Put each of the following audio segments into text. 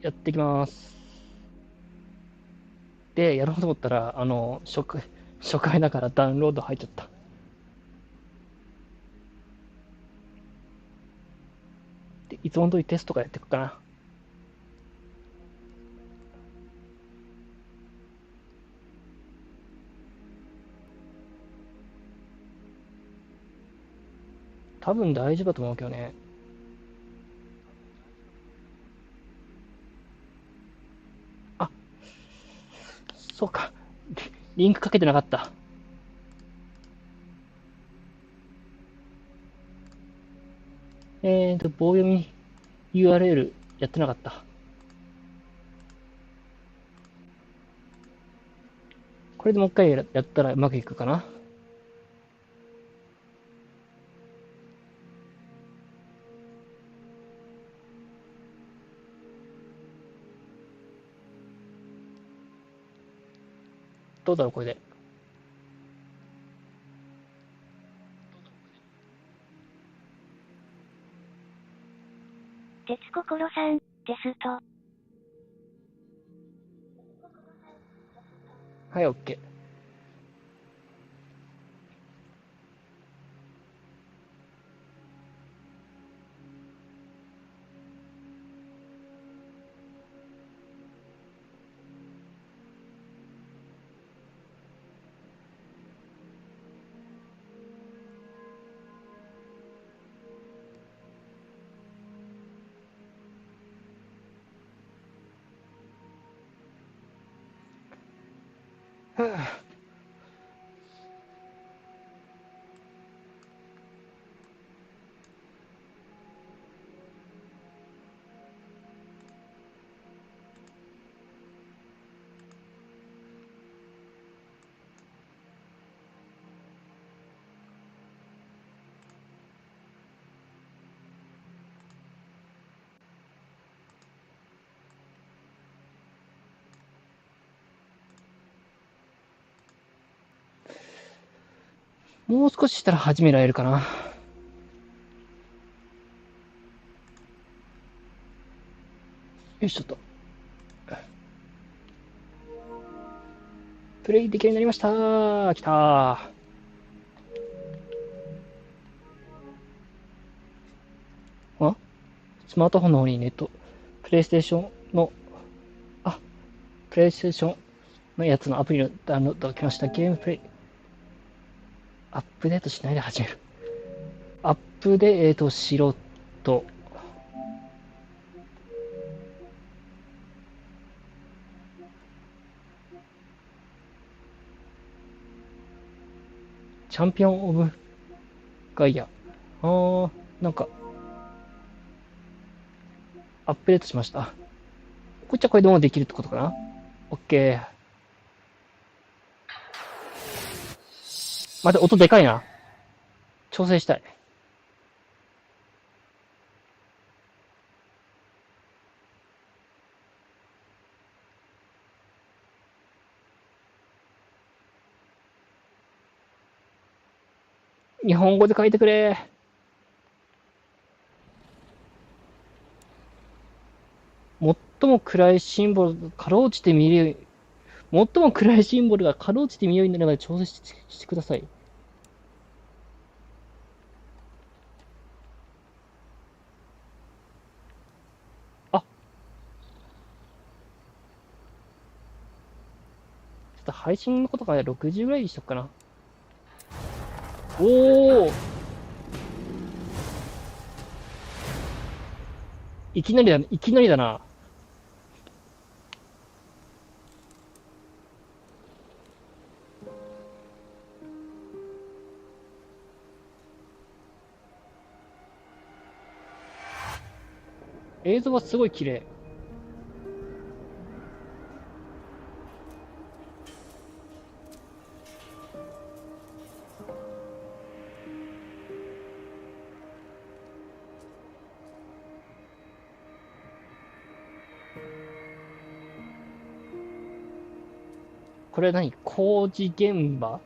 やっていきます。で、やろうと思ったら、初回だからダウンロード入っちゃった。で、いつも通りテストからやっていくかな。多分大丈夫だと思うけどね。あ、そうか。リンクかけてなかった。棒読み URL やってなかった。これでもう一回やったらうまくいくかな。どうだろう、これで。鉄心さん、テスト。はい、OK。はぁもう少ししたら始められるかな。よいしょっと。プレイできるようになりました。来たー。あスマートフォンの方にプレイステーションの、あ、プレイステーションのやつのアプリのダウンロードが来ました。ゲームプレイ。アップデートしないで始める。アップデートしろと。チャンピオンオブガイア。なんか、アップデートしました。こっちはこれでもできるってことかな？ OK。また音でかいな。調整したい。日本語で書いてくれ。最も暗いシンボルがかろうじて見える、最も暗いシンボルがかろうじて見えるようになるまで調整してください。あ、ちょっと配信のことから60ぐらいにしとくかな。おー、いきなりだな。映像はすごい綺麗。これは何？工事現場？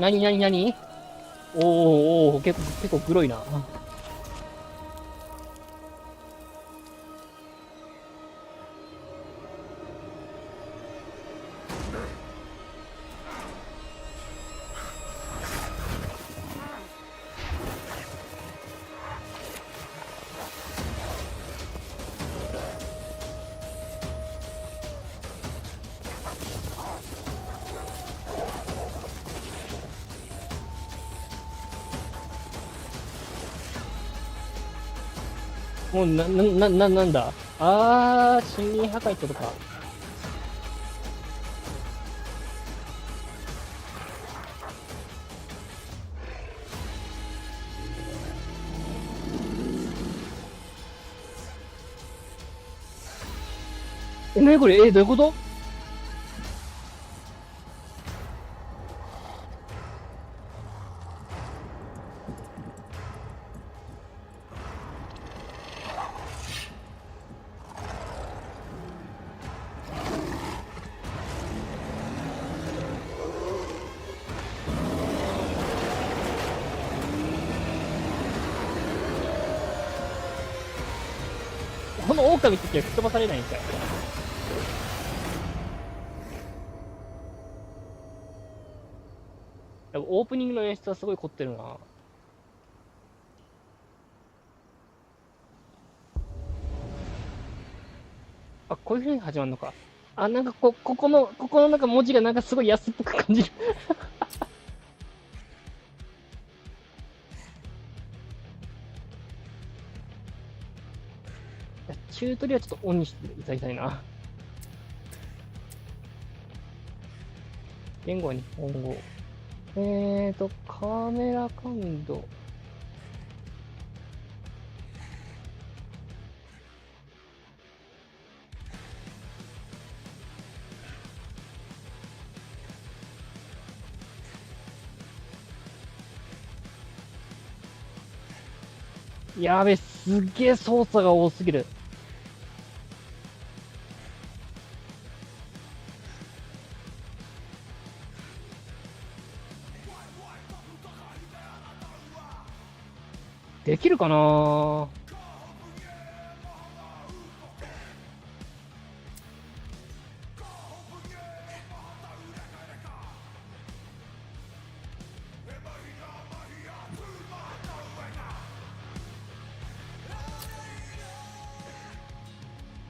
なになになに。おーおー、結構グロいな。もうなんだ。森林破壊ってことか。なにこれ。どういうこと。この狼って吹っ飛ばされないんかい。オープニングの演出はすごい凝ってるな。あ、こういう風に始まるのか。なんかここのなんか文字がなんかすごい安っぽく感じる。チュートリアちょっとオンにしていただきたいな。言語は日本語。カメラ感度。やべ、すっげえ操作が多すぎる。できるかな。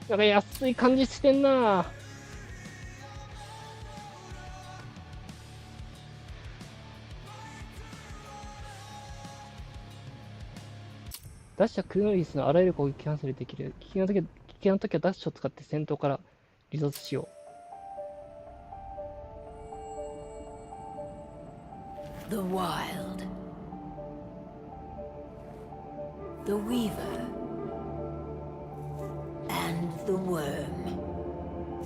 なんか安い感じしてんな。ダッシュはクノリスのあらゆる攻撃キャンセルできる。危険な時はダッシュを使って戦闘から離脱しよう。The Wild, the Weaver, and the Worm.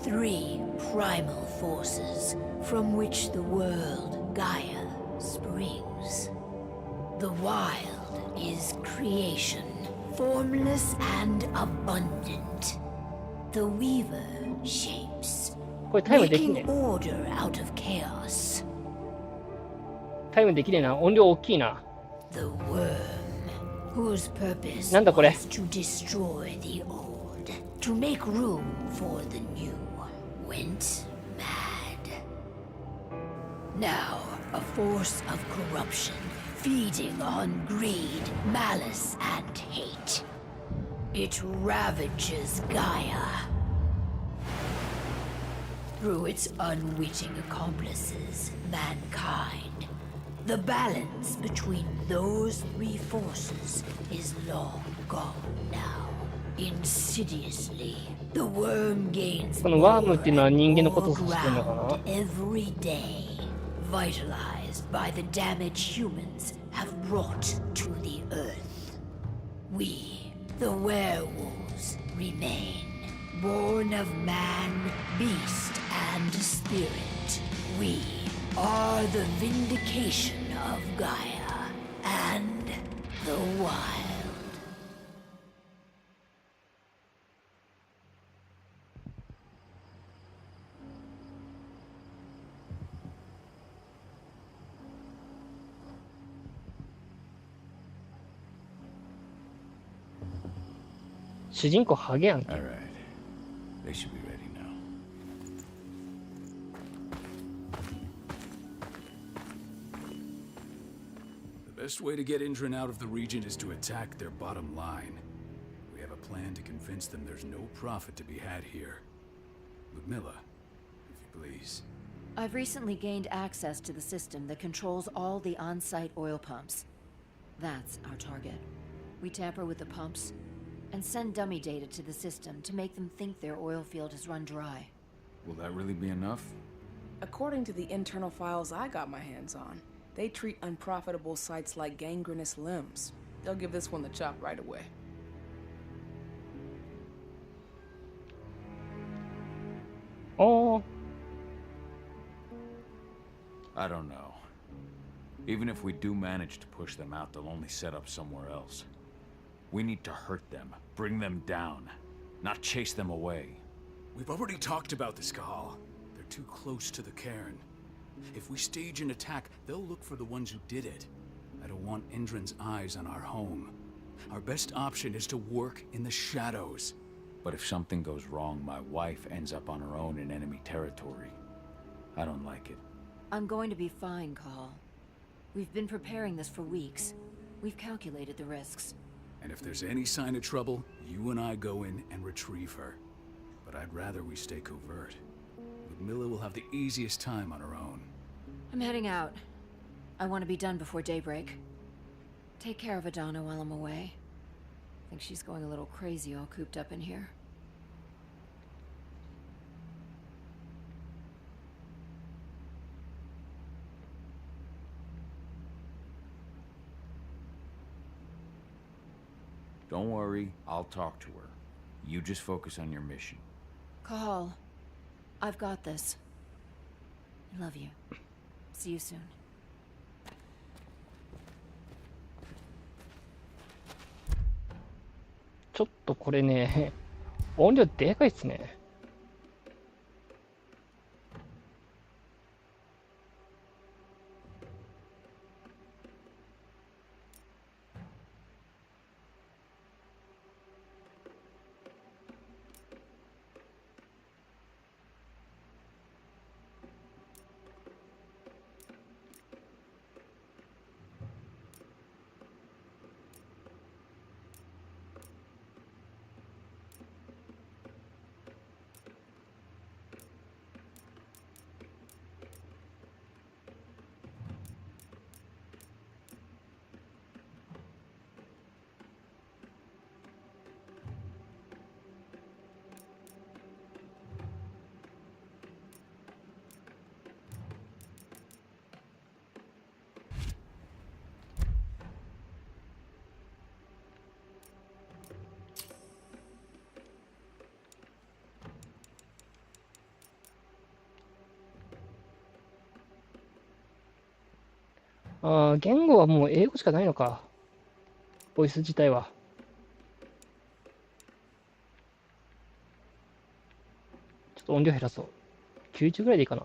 Three primal forces from which the world Gaia springs. The Wild is creation, formless and abundant. The Weaver shapes, これタイムできね making order out of chaos. タイムできねえな。音量大きいな。The Worm, whose purpose なんだこれ。 was to destroy the old, to make room for the new, went mad. Now, a force of corruption, feeding on greed, malice, and hate. It ravages Gaia. Through its unwitting accomplices, mankind, the balance between those three forces is long gone now. Insidiously, the worm gains このワームっていうのは人間の more ことを指してるのかな。 ground every day, vitalized by the damage humans have brought to the earth. We, the werewolves, remain, born of man, beast, and spirit. We are the vindication of Gaia and the wild. こ主人公ハゲやんけ。 All right. They should be ready now. The best way to get Indran out of the region is to attack their bottom line. We have a plan to convince them there's no profit to be had here. Ludmilla, if you please. I've recently gained access to the system that controls all the on-site oil pumps. That's our target. We tamper with the pumps and send dummy data to the system to make them think their oil field has run dry. Will that really be enough? According to the internal files I got my hands on, they treat unprofitable sites like gangrenous limbs. They'll give this one the chop right away. Oh, I don't know. Even if we do manage to push them out, they'll only set up somewhere else. We need to hurt them, bring them down, not chase them away. We've already talked about this, Kahal. They're too close to the cairn. If we stage an attack, they'll look for the ones who did it. I don't want Indran's eyes on our home. Our best option is to work in the shadows. But if something goes wrong, my wife ends up on her own in enemy territory. I don't like it. I'm going to be fine, Call. We've been preparing this for weeks. We've calculated the risks. And if there's any sign of trouble, you and I go in and retrieve her. But I'd rather we stay covert. Ludmilla will have the easiest time on her own. I'm heading out. I want to be done before daybreak. Take care of Adana while I'm away. I think she's going a little crazy all cooped up in here. Don't worry, I'll talk to her. You just focus on your mission. Call. I've got this. I love you. See you soon. ちょっとこれね、音量でかいっすね。ああ、言語はもう英語しかないのか。ボイス自体は。ちょっと音量減らそう。90ぐらいでいいかな。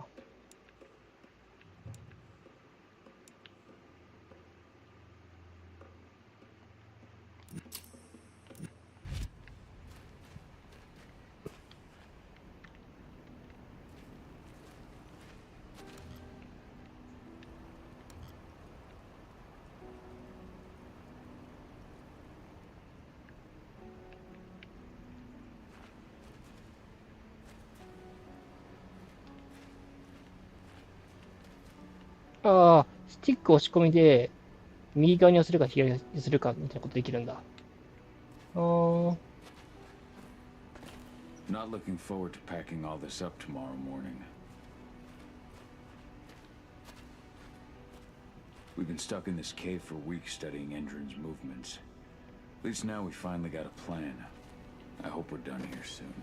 ああ、スティック押し込みで、右側に寄せるか左に寄せるかみたいなことできるんだ。ああ、Not looking forward to packing all this up tomorrow morning. We've been stuck in this cave for weeks studying Endrin's movements. At least now we finally got a plan. I hope we're done here soon.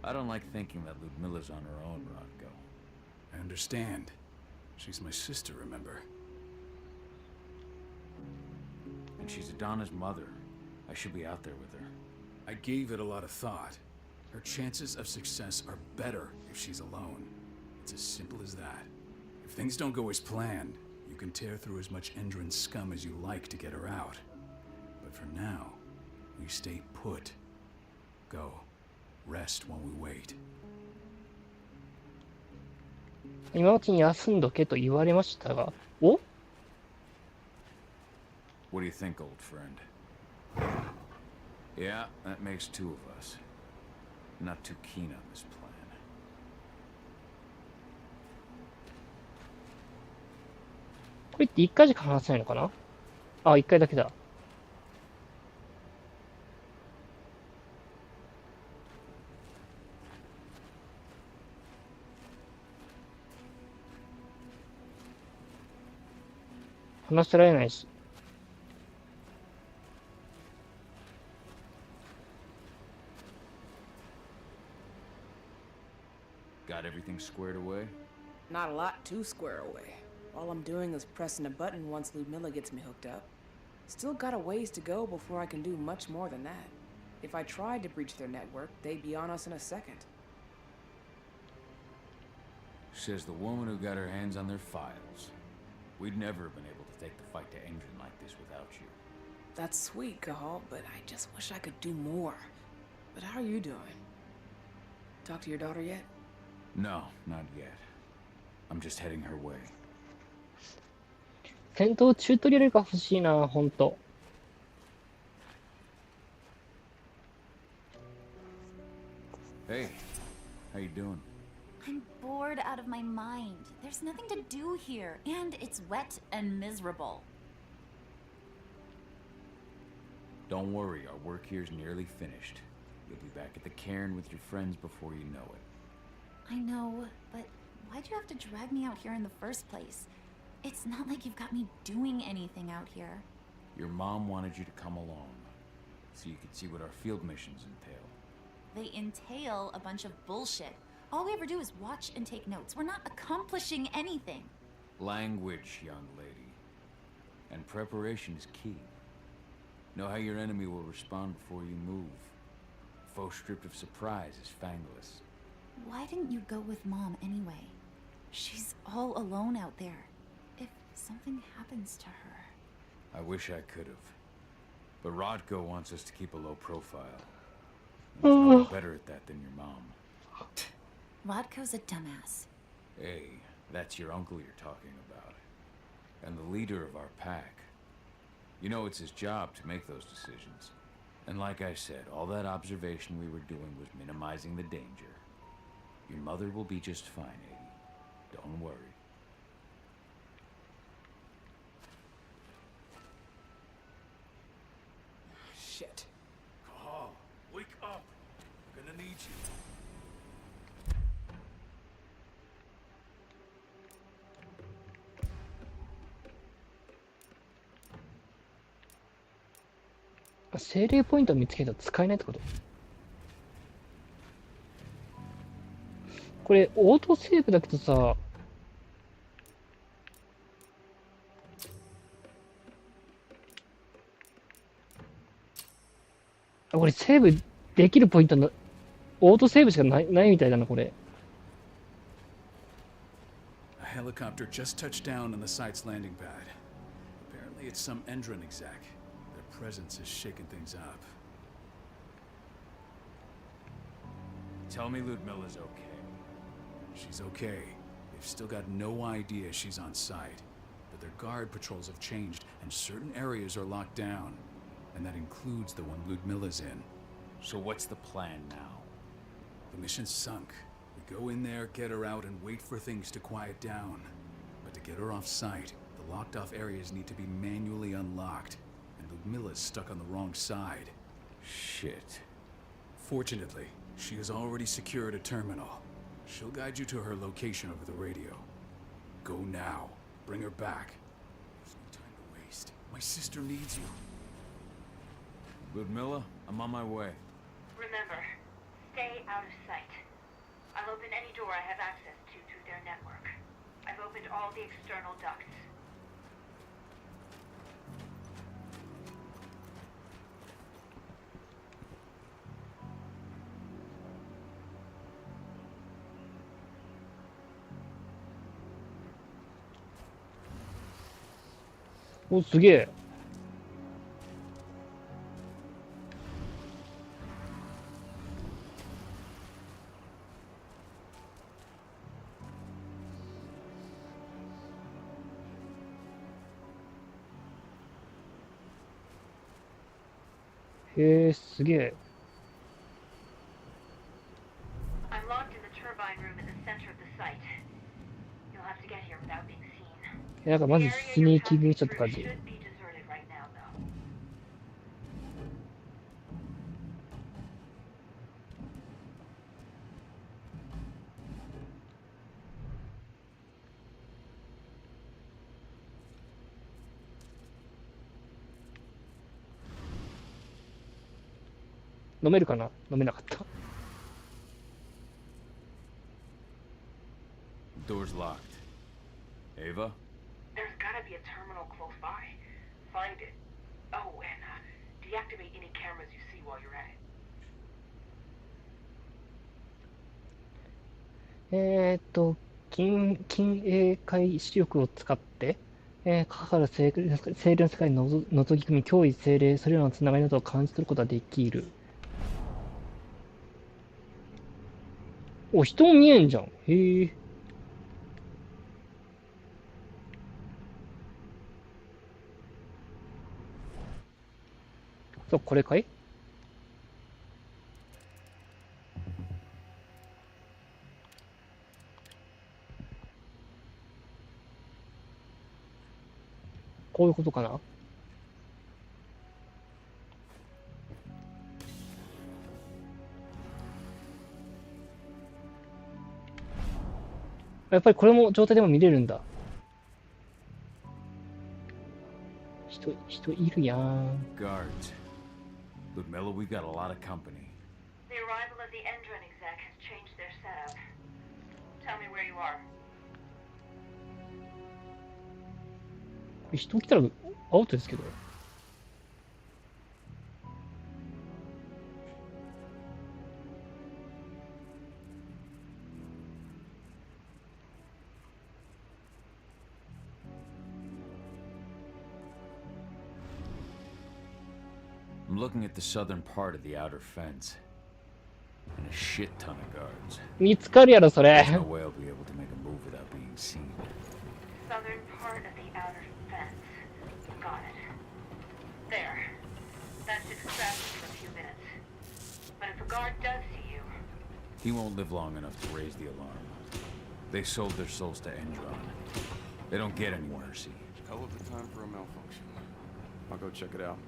I don't like thinking that Ludmilla's on her own, Rodko. I understand. She's my sister, remember? And she's Adana's mother. I should be out there with her. I gave it a lot of thought. Her chances of success are better if she's alone. It's as simple as that. If things don't go as planned, you can tear through as much Endrin scum as you like to get her out. But for now, We stay put. Go. Rest while we wait. 今のうちに休んどけと言われましたが、お What do you think, old friend? Yeah, that makes two of us. Not too keen on this plan. これって1回しか話せないのかな。あ、1回だけだ。話せられないし。Got everything squared away? Not a lot to square away. All I'm doing is pressing a button once Ludmilla gets me hooked up. Still got a ways to go before I can do much more than that. If I tried to breach their network, they'd be on us in a second. Says the woman who got her hands on their files. We'd never have been able to take the fight to Engine like this without you. That's sweet, Cahal, but I just wish I could do more. But how are you doing? Talk to your daughter yet? No, not yet. I'm just heading her way. 戦闘チュートリアルが欲しいな、ほんと。Hey, how you doing? I'm bored out of my mind. There's nothing to do here, and it's wet and miserable. Don't worry, our work here's nearly finished. You'll be back at the cairn with your friends before you know it. I know, but why'd you have to drag me out here in the first place? It's not like you've got me doing anything out here. Your mom wanted you to come along, so you could see what our field missions entail. They entail a bunch of bullshit. All we ever do is watch and take notes. We're not accomplishing anything. Language, young lady. And preparation is key. Know how your enemy will respond before you move. Faux stripped of surprise is fangless. Why didn't you go with Mom anyway? She's all alone out there. If something happens to her... I wish I could have. But Rodko wants us to keep a low profile. There's no one better at that than your mom. Rodko's a dumbass. Hey, that's your uncle you're talking about. And the leader of our pack. You know it's his job to make those decisions. And like I said, all that observation we were doing was minimizing the danger. Your mother will be just fine, Eddie. Don't worry. Shit. Cahal, wake up. I'm gonna need you. .精霊ポイントを見つけたら使えないってこと？これオートセーブだけどさ、これセーブできるポイントのオートセーブしかないみたいだなこれ。A helicopter just touched down on the site's landing pad. Apparently it's some Endron exec. Their presence is shaking things up. Tell me Ludmilla's okay. She's okay. They've still got no idea she's on site. But their guard patrols have changed, and certain areas are locked down. And that includes the one Ludmilla's in. So what's the plan now? The mission's sunk. We go in there, get her out, and wait for things to quiet down. But to get her off site, the locked-off areas need to be manually unlocked. And Ludmilla's stuck on the wrong side. Shit. Fortunately, she has already secured a terminal. She'll guide you to her location over the radio. Go now. Bring her back. There's no time to waste. My sister needs you. Ludmilla, I'm on my way. Remember, stay out of sight. I'll open any door I have access to through their network. I've opened all the external ducts.お、すげえ。へえ、すげえ。I'm locked in the turbine room in the center of the site. You'll have to get here without being seen. なんか The まず area ス you're ニーキング passing しちゃった through 感じ。 should be deserted right now, though. 飲めるかな？飲めなかった。Door's locked. Ava? There's gotta be a terminal close by. Find it. Oh, and deactivate any cameras you see while you're at it. 近衛会視力を使って、かかる精霊の世界に覗き込み、脅威、精霊、それらのつながりなどを感じ取ることができる。お、人も見えんじゃん。へえ。そう、これかい？こういうことかな？やっぱりこれも状態でも見れるんだ。人いるやん。Guards. Ludmilla, we got a lot of company. The arrival of the Endron exec has changed their setup. Tell me where you are. 人来たらアウトですけど。I'm looking at the southern part of the outer fence. And a shit ton of guards. 見つかるやろ、それ。 There's no way I'll be able to make a move without being seen. Southern part of the outer fence. Got it. There. That should distract you for a few minutes. But if a guard does see you, He won't live long enough to raise the alarm. They sold their souls to Endron. They don't get any mercy. Hell of a time for a malfunction. I'll go check it out.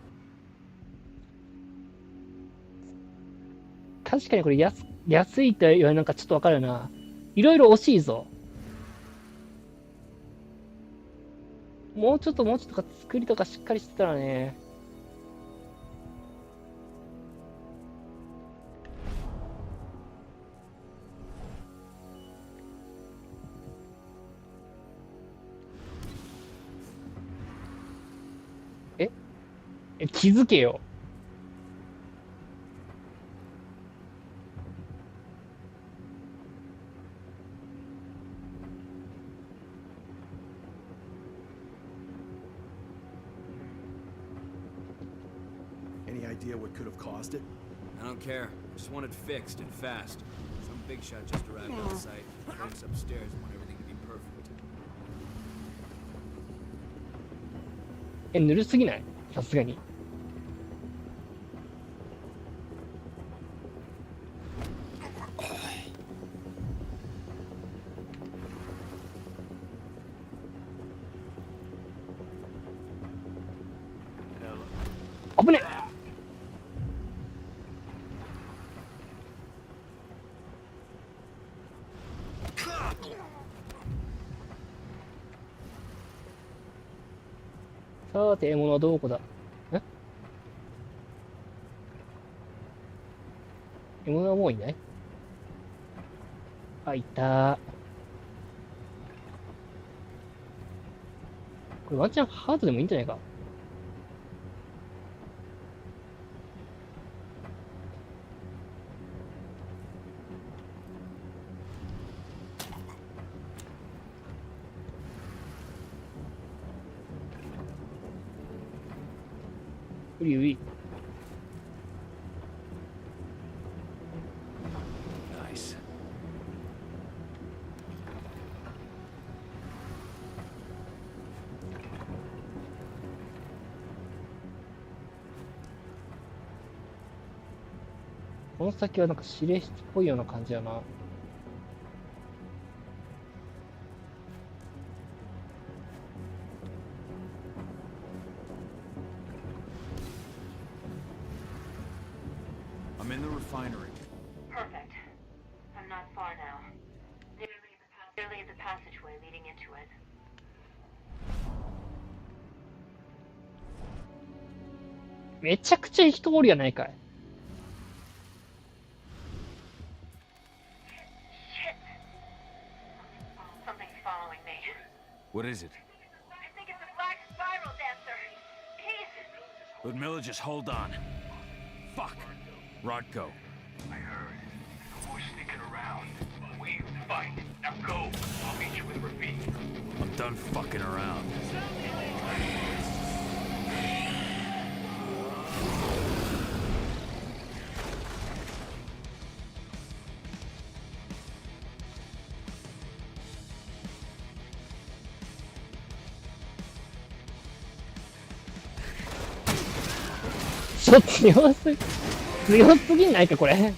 確かにこれ安いと言われなんかちょっとわかるな。いろいろ惜しいぞ。もうちょっとか作りとかしっかりしてたらね。気づけよ。Any idea what could have caused it? I don't care. I just want it fixed and fast. Some big shot just arrived on the site. Frank's upstairs and want everything to be perfect. ぬるすぎない？さすがに。危ねえ。さて、獲物はどこだ？獲物はもういない？あ、いた。これワンチャンハードでもいいんじゃないか？うりうり。Nice. この先はなんか指令室っぽいような感じやな。I'm in the refinery. Perfect. I'm not far now. Nearly the passageway leading into it. めちゃくちゃ人おるやないかい。Shit! Something's following me. What is it? I think it's a black spiral dancer. He's... Ludmilla, just hold on. Fuck. Rodko. I heard. More sneaking around. We fight. Now go. I'll meet you with Ravine. I'm done fucking around.ちょっと強すぎないかこれ。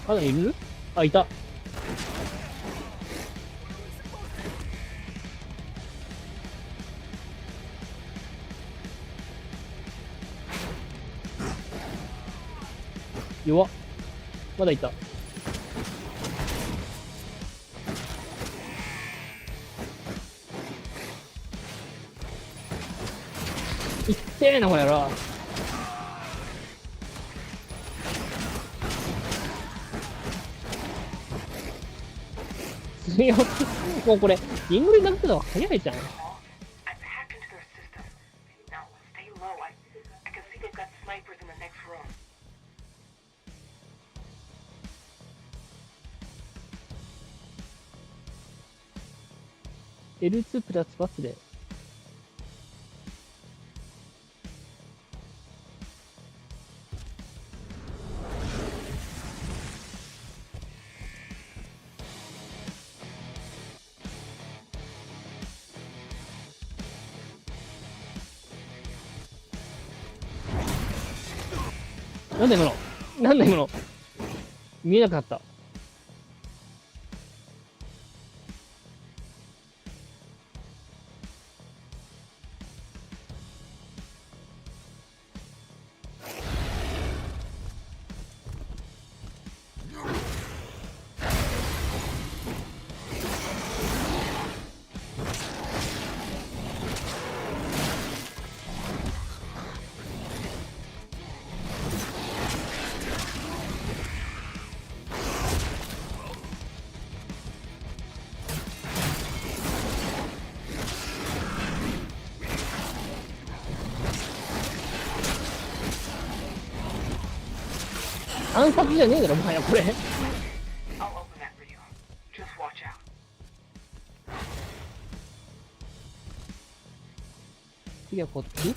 まだいる？あ、いた。弱っ。まだいた。いってえなこれやろ。強っ。もうこれリングになってたのが早いじゃん。I've hacked into their system. Now, stay low. I can see they've got snipers in the next room. L2 プラスバスで。なんだ今の、なんだ今の、見えなくなった。暗殺じゃねえだろもはやこれ。 I'll open that for you. Just watch out. 次はこっち。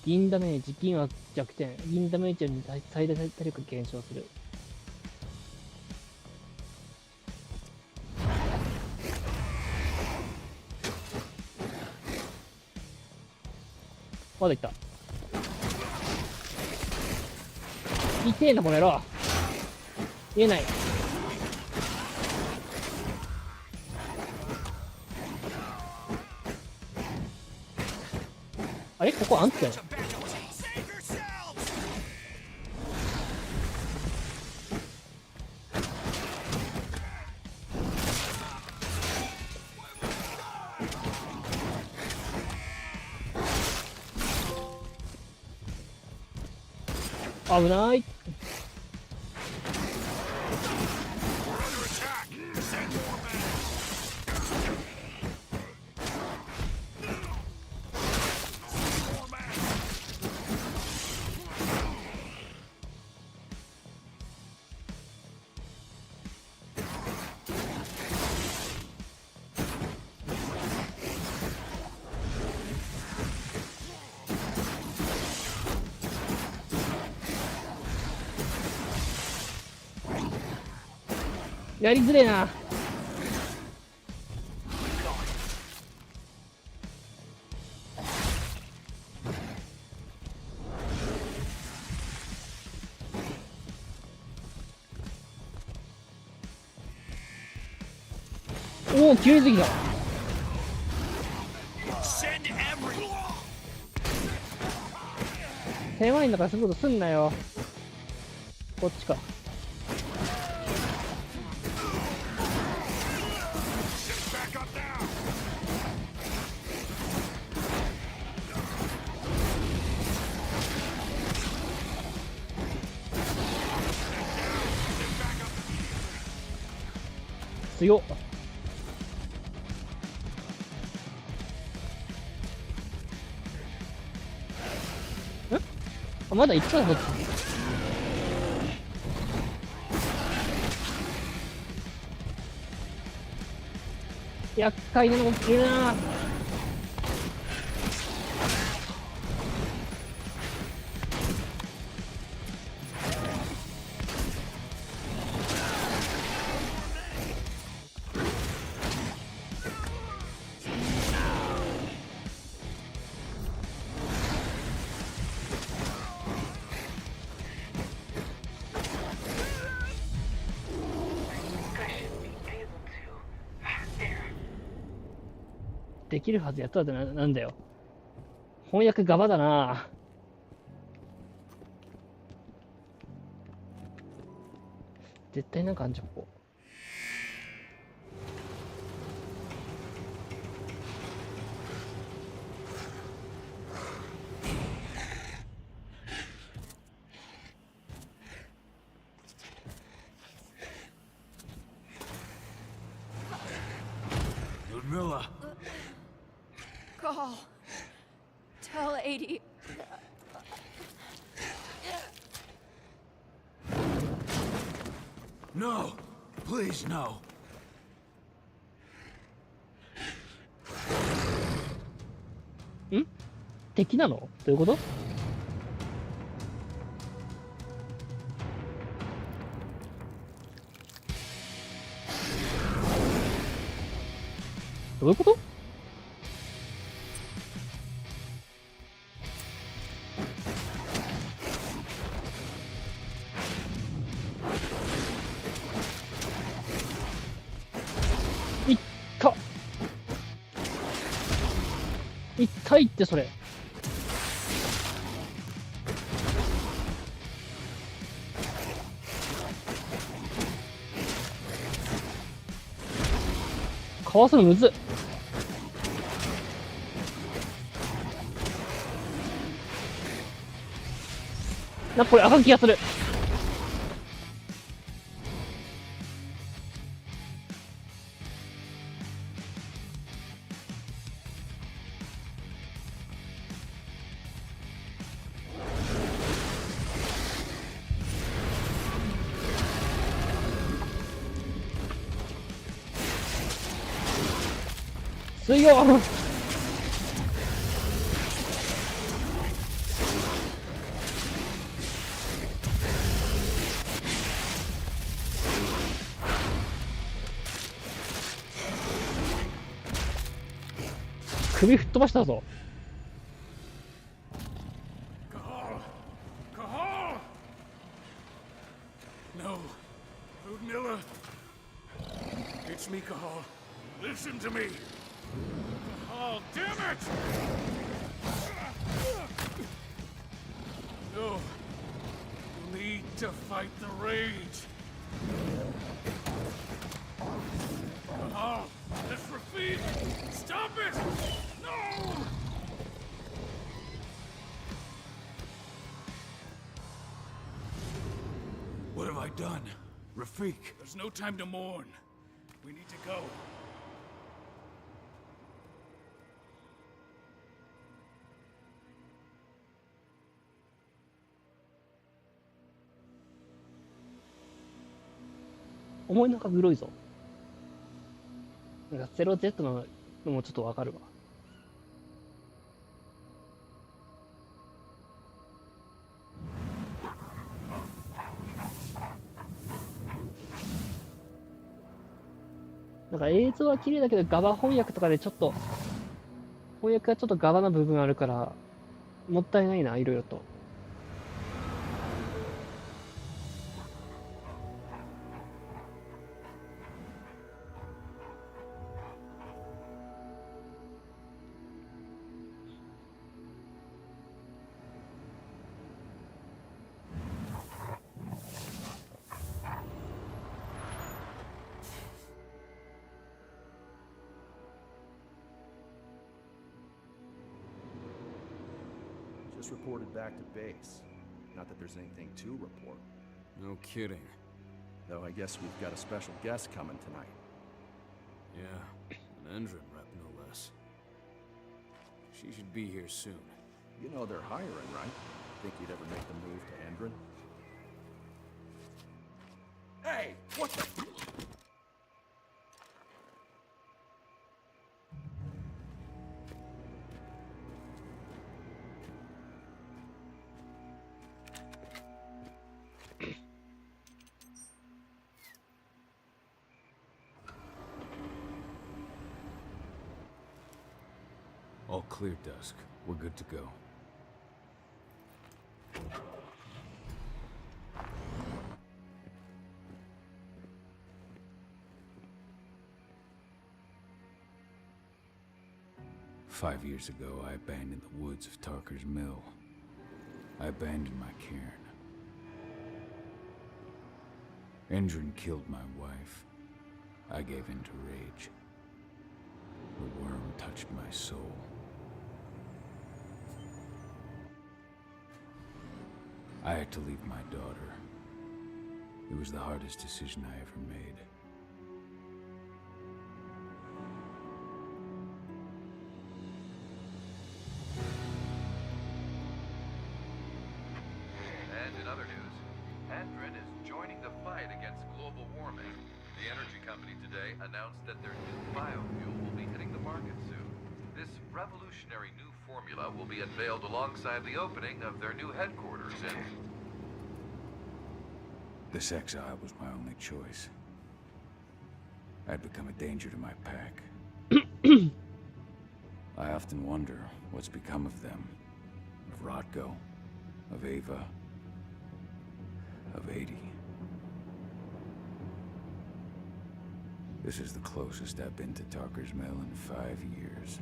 銀ダメージ、銀は弱点。銀ダメージより最大体力減少する。まだいった。痛えなこの野郎。見えない。あれここアンチだよ。危ない。やりづれえな。おお、急にできた。狭いんだからそういうことすんなよ。こっちか。強っ。あ、まだ行ったの？厄介なの起きるな。できるはずやったらなんだよ。翻訳ガバだな。絶対なんかあんじゃん、ここ。Ludmilla. Call. Tell 80. No, please no. ん？敵なの？どういうこと？どういうこと？いった痛いってそれ。かわすのむずっ。なんかこれあかん気がする。水曜首吹っ飛ばしたぞ。No, Ludmilla. It's me, Cahal. Listen to me. Cahal, damn it! No. You need to fight the rage. Cahal, this Rafid! Stop it! No! What have I done? Rafik. There's no time to mourn. We need to go. 思いのほかグロいぞ。なんか 0Z のもちょっとわかるわ。だから映像は綺麗だけど、ガバ翻訳とかでちょっと、翻訳がちょっとガバな部分あるから、もったいないな、いろいろと。Just reported back to base. Not that there's anything to report. No kidding. Though I guess we've got a special guest coming tonight. Yeah, an Endrin rep, no less. She should be here soon. You know they're hiring, right? Think you'd ever make the move to Endrin? Hey! What the... All clear, Dusk. We're good to go. "5 years ago, I abandoned the woods of Tarker's Mill. I abandoned my cairn. Endrin killed my wife. I gave in to rage. The worm touched my soul. I had to leave my daughter. It was the hardest decision I ever made. And in other news, Endrin is joining the fight against global warming. The energy company today announced that their new biofuel will be hitting the market soon. This revolutionary new formula will be unveiled alongside the opening of their new headquarters in... This exile was my only choice. I'd become a danger to my pack. I often wonder what's become of them. Of Rotko, of Ava, of 80. This is the closest I've been to Tarker's Mill in 5 years.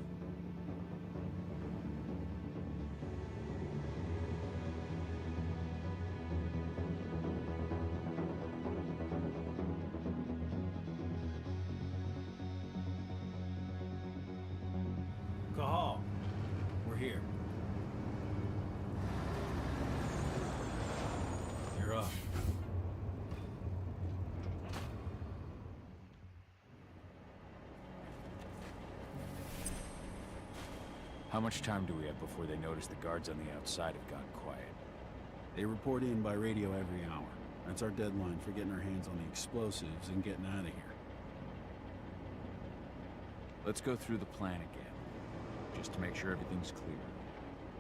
Cahal, we're here. You're up. How much time do we have before they notice the guards on the outside have gone quiet? They report in by radio every hour. That's our deadline for getting our hands on the explosives and getting out of here. Let's go through the plan again, just to make sure everything's clear.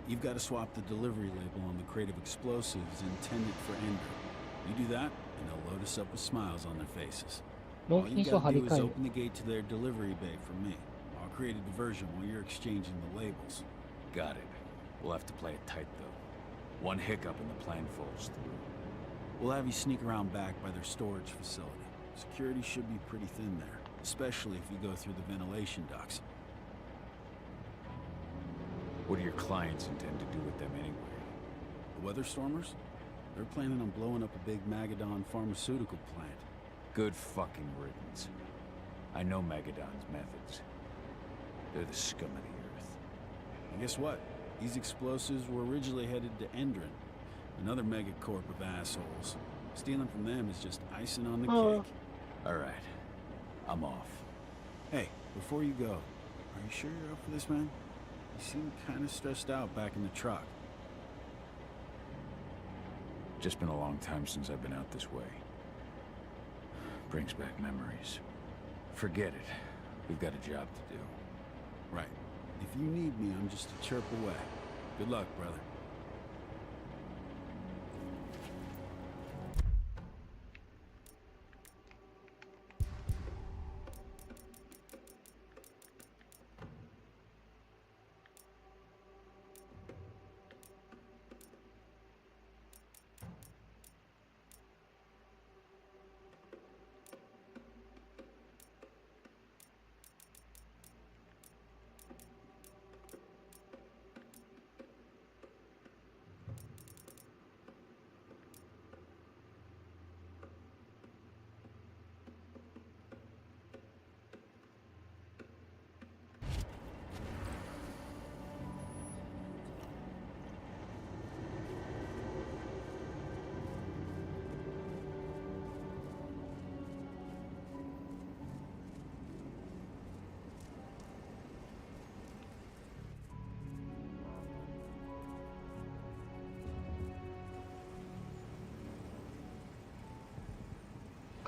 You've got to swap the delivery label on the crate of explosives intended for Ender. You do that, and they'll load us up with smiles on their faces. All you gotta do is open the gate to their delivery bay for me. I'll create a diversion while you're exchanging the labels. Got it. We'll have to play it tight, though. One hiccup and the plan falls through. We'll have you sneak around back by their storage facility. Security should be pretty thin there, especially if you go through the ventilation ducts. What do your clients intend to do with them anyway? The Weatherstormers? They're planning on blowing up a big Magadon pharmaceutical plant. Good fucking riddance. I know Magadon's methods. They're the scum of the earth. And guess what? These explosives were originally headed to Endrin, another megacorp of assholes. Stealing from them is just icing on the cake. Alright. I'm off. Hey, before you go, are you sure you're up for this, man? You seem kind of stressed out back in the truck. Just been a long time since I've been out this way. Brings back memories. Forget it. We've got a job to do. Right. If you need me, I'm just a chirp away. Good luck, brother.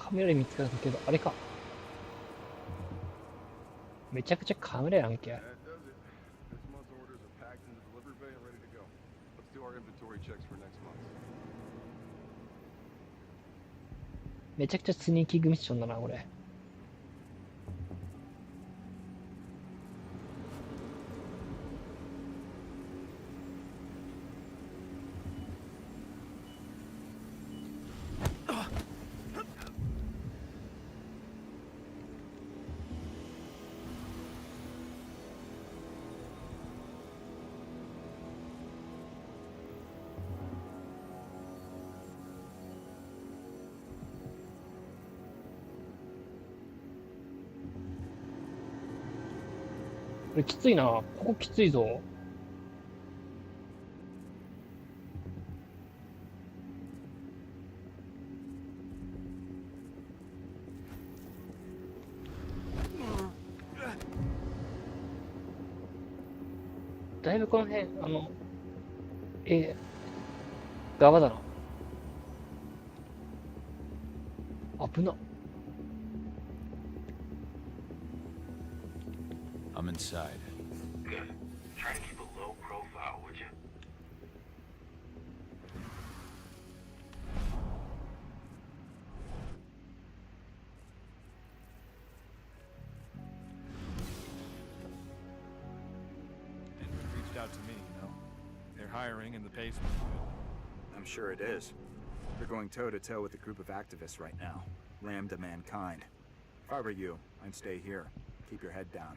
カメラ見つかったけど、あれか。めちゃくちゃカメラやんけ。めちゃくちゃスニーキングミッションだな、これ。これきついな。ここきついぞ。だいぶこの辺、側だな。危な。I'm inside. Good. Try to keep a low profile, would you? Reached out to me, you know. They're hiring and the pay's good. I'm sure it is. They're going toe-to-toe with a group of activists right now. Lambda mankind. If I were you, I'd stay here. Keep your head down.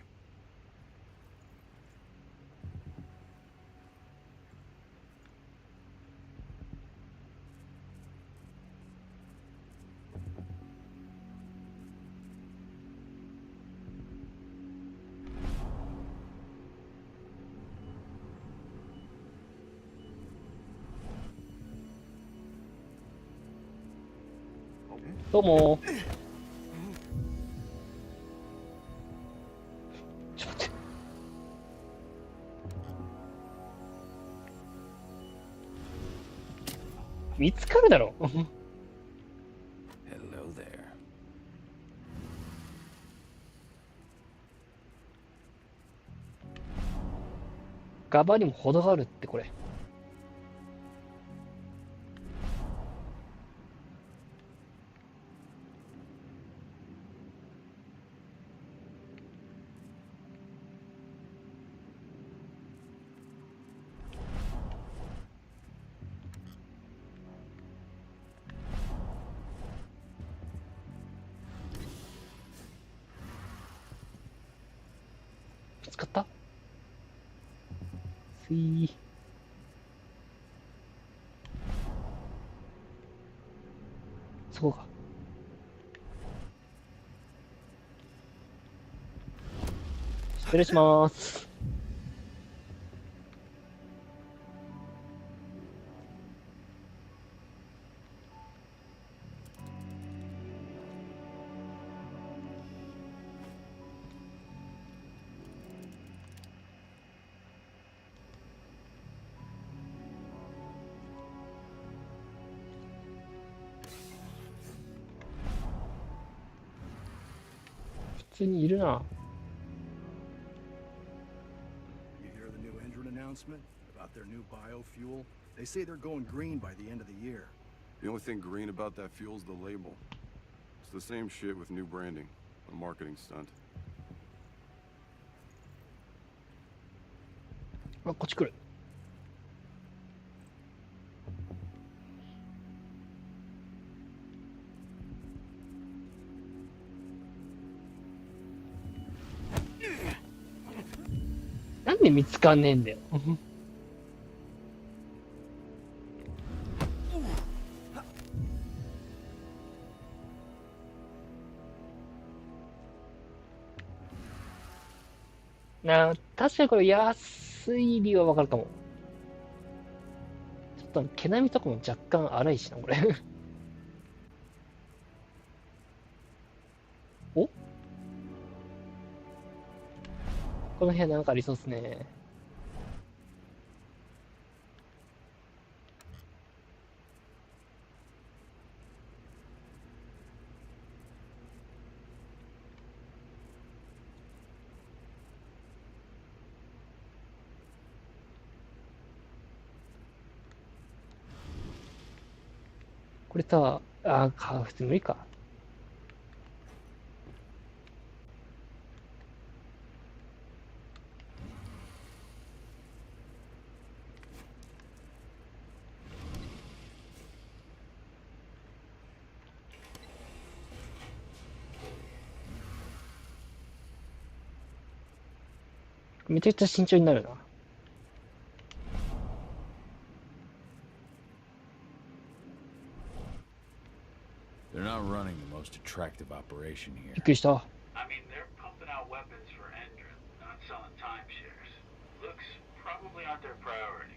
どうもー。ちょっと待って。見つかるだろ。Hello there. ガバにも程があるってこれ。使ったすいー。そこか。失礼します。普通にいるな。You hear the new engine announcement about their new biofuel? They say they're going green by the end of the year. The only thing green about that fuel is the label. It's the same shit with new branding, a marketing stunt. あ、こっち来る。なんで見つかんねえんだよ。確かにこれ安い理由はわかるかも。ちょっと毛並みとかも若干荒いしな、これ。お？この部屋なんかありそうっすね。これさ、普通無理か。めちゃくちゃ慎重になるな。They're not running the most attractive operation here. びっくりした。I mean, they're pumping out weapons for Endrin, not selling timeshares. Looks probably aren't their priority.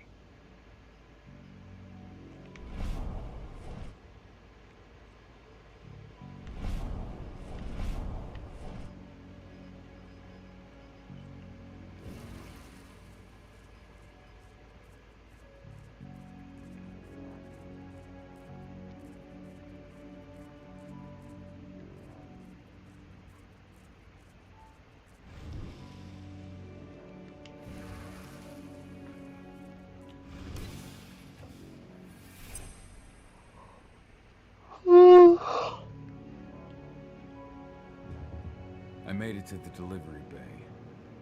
I made it to the delivery bay.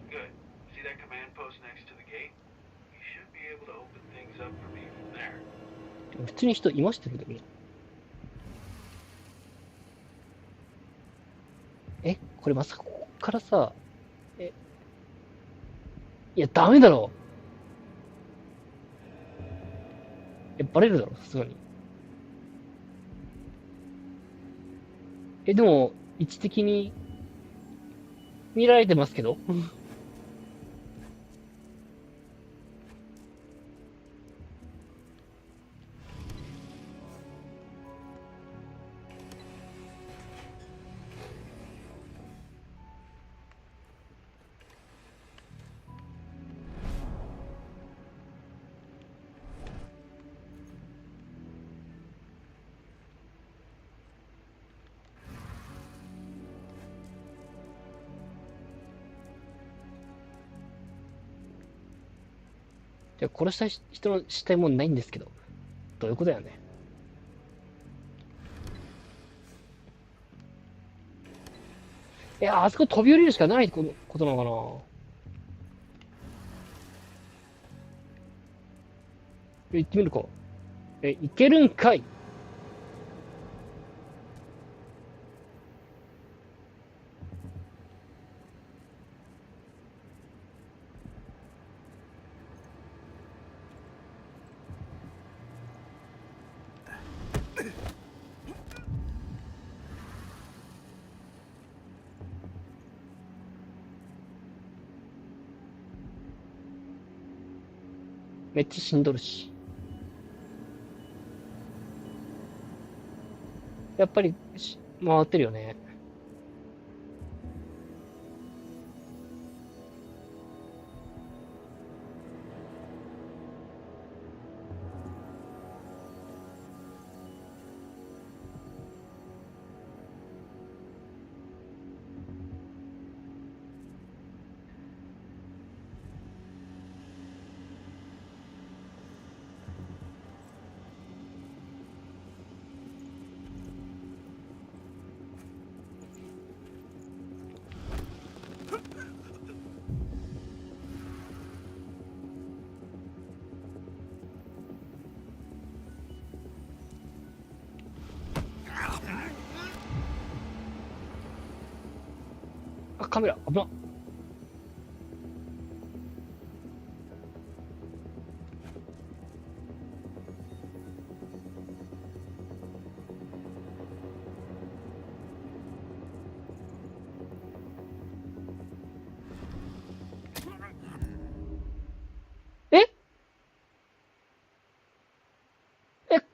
Good. See that command post next to the gate? You should be able to open things up for me from there. 普通に人いましたけどね。これまさかここからさ、いや、ダメだろ。バレるだろ、さすがに。でも、位置的に、見られてますけど。殺した人の死体もないんですけど、どういうことやね。あそこ飛び降りるしかないことなのかな。行ってみるか。行けるんかい。めっちゃしんどるし。やっぱり回ってるよね。カメラ危なっ。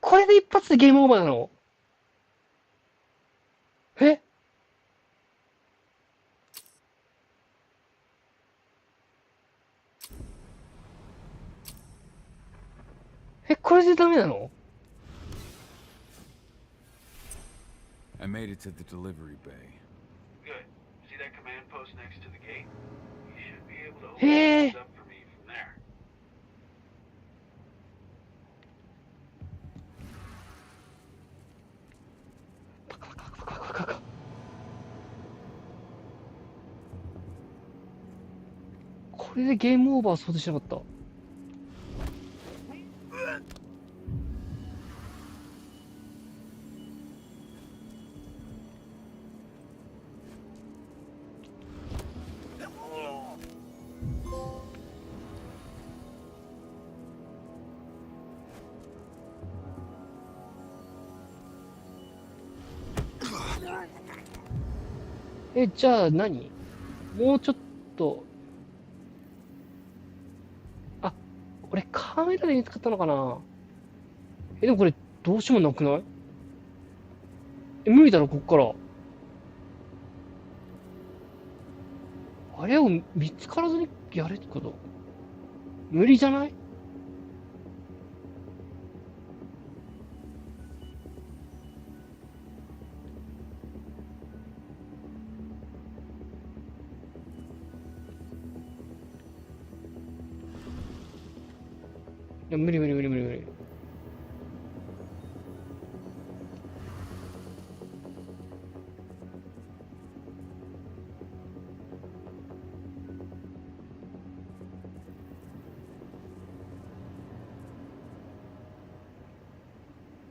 これで一発でゲームオーバーなの？これでダメなの？ I made it to the delivery bay. Good. See that command post next to the gate? You should be able to open things up for me from there. れでゲームオーバー想定しなかった。じゃあ何？もうちょっと、あ、俺カメラで見つかったのかな？でもこれどうしようもなくない？無理だろ、こっから。あれを見つからずにやれってこと？無理じゃない？いや、無理無理無理無理無理。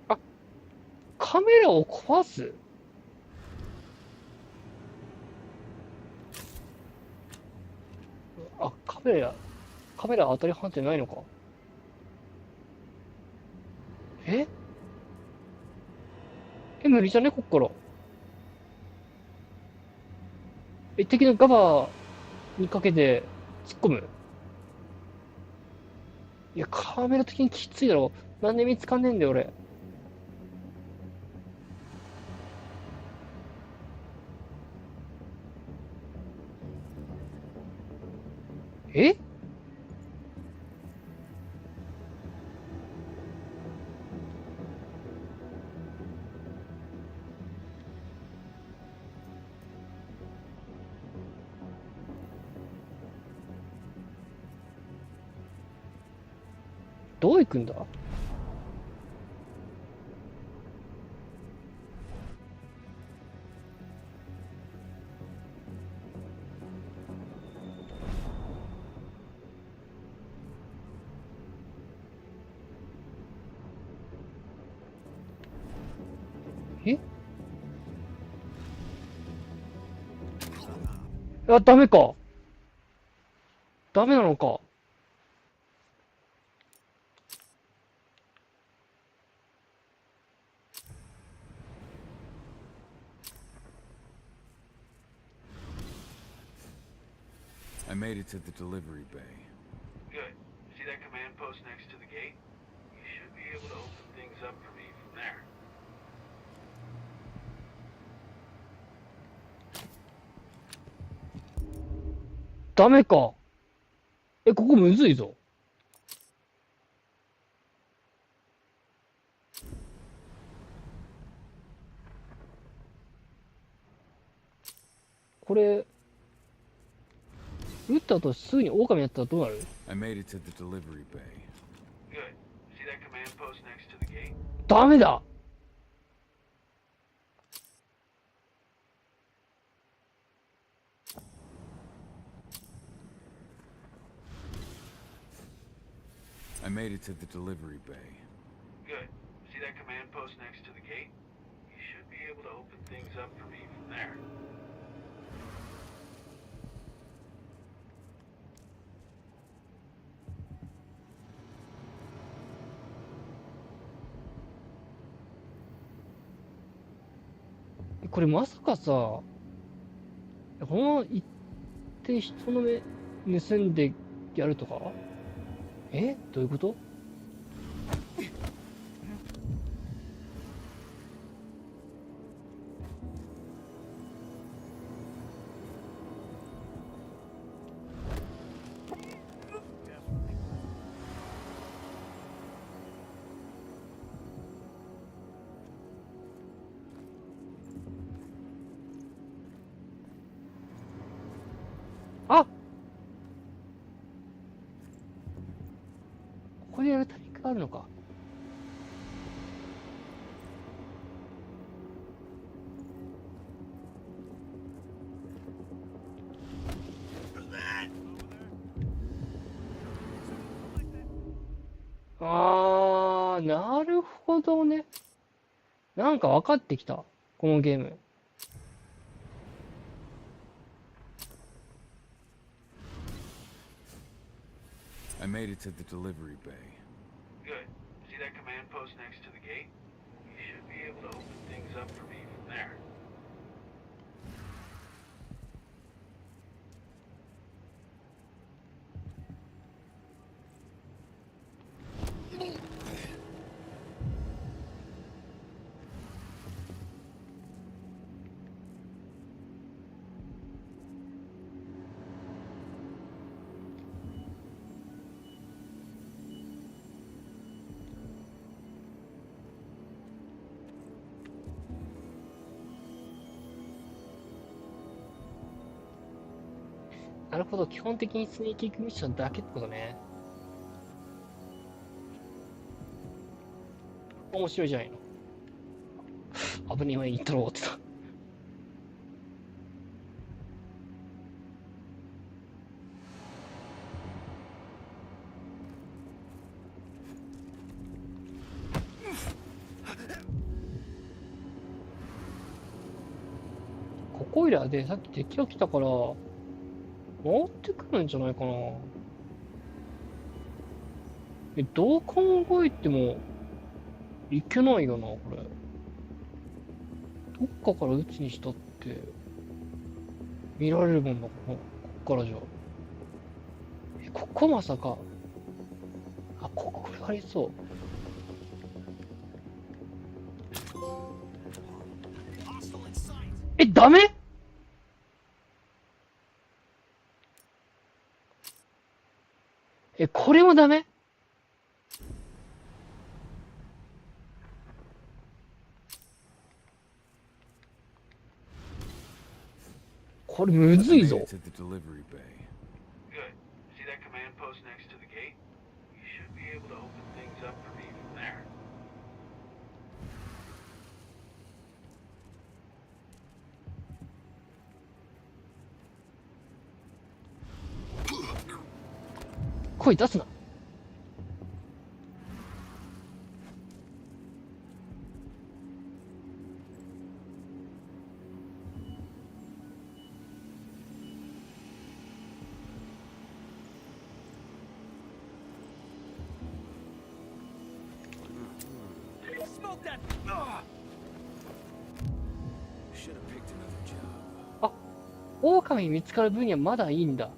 あ、カメラを壊す？あ、カメラ当たり判定ないのか？無理じゃねこっから。敵のガバにかけて突っ込む。いや、カメラ的にきついだろ。なんで見つかんねえんだよ、俺。どう行くんだ？ダメか。ダメなのか。I made it to the delivery bay. Good. See that command post next to the gate? You should be able to open things up for me from there. ダメか。ここむずいぞ。これ、撃った後すぐに狼やったらどうなる？ I made it to the delivery bay. Good. See that command post next to the gate? ダメだ。I made it to the delivery bay. Good. See that command post next to the gate? You should be able to open things up for me from there. これまさかさ、このまま行って人の目盗んでやるとか？どういうこと？あ、ここでやるタイミングがあるのか。あー、なるほどね。なんか分かってきた。このゲーム。I made it to the delivery bay. Good. See that command post next to the gate? You should be able to open things up for me from there. .なるほど、基本的にスニーキングミッションだけってことね。面白いじゃないの。危ねえ前に言ったろうってた。ここいらでさっき敵が来たから回ってくるんじゃないかな。どう考えてもいけないよな、これ。どっかから撃つにしたって見られるもんだ、こっからじゃ。ここまさか。あ、これありそう。ダメ？これもダメ？これむずいぞ。声出すな。あ、狼見つかる分にはまだいいんだ。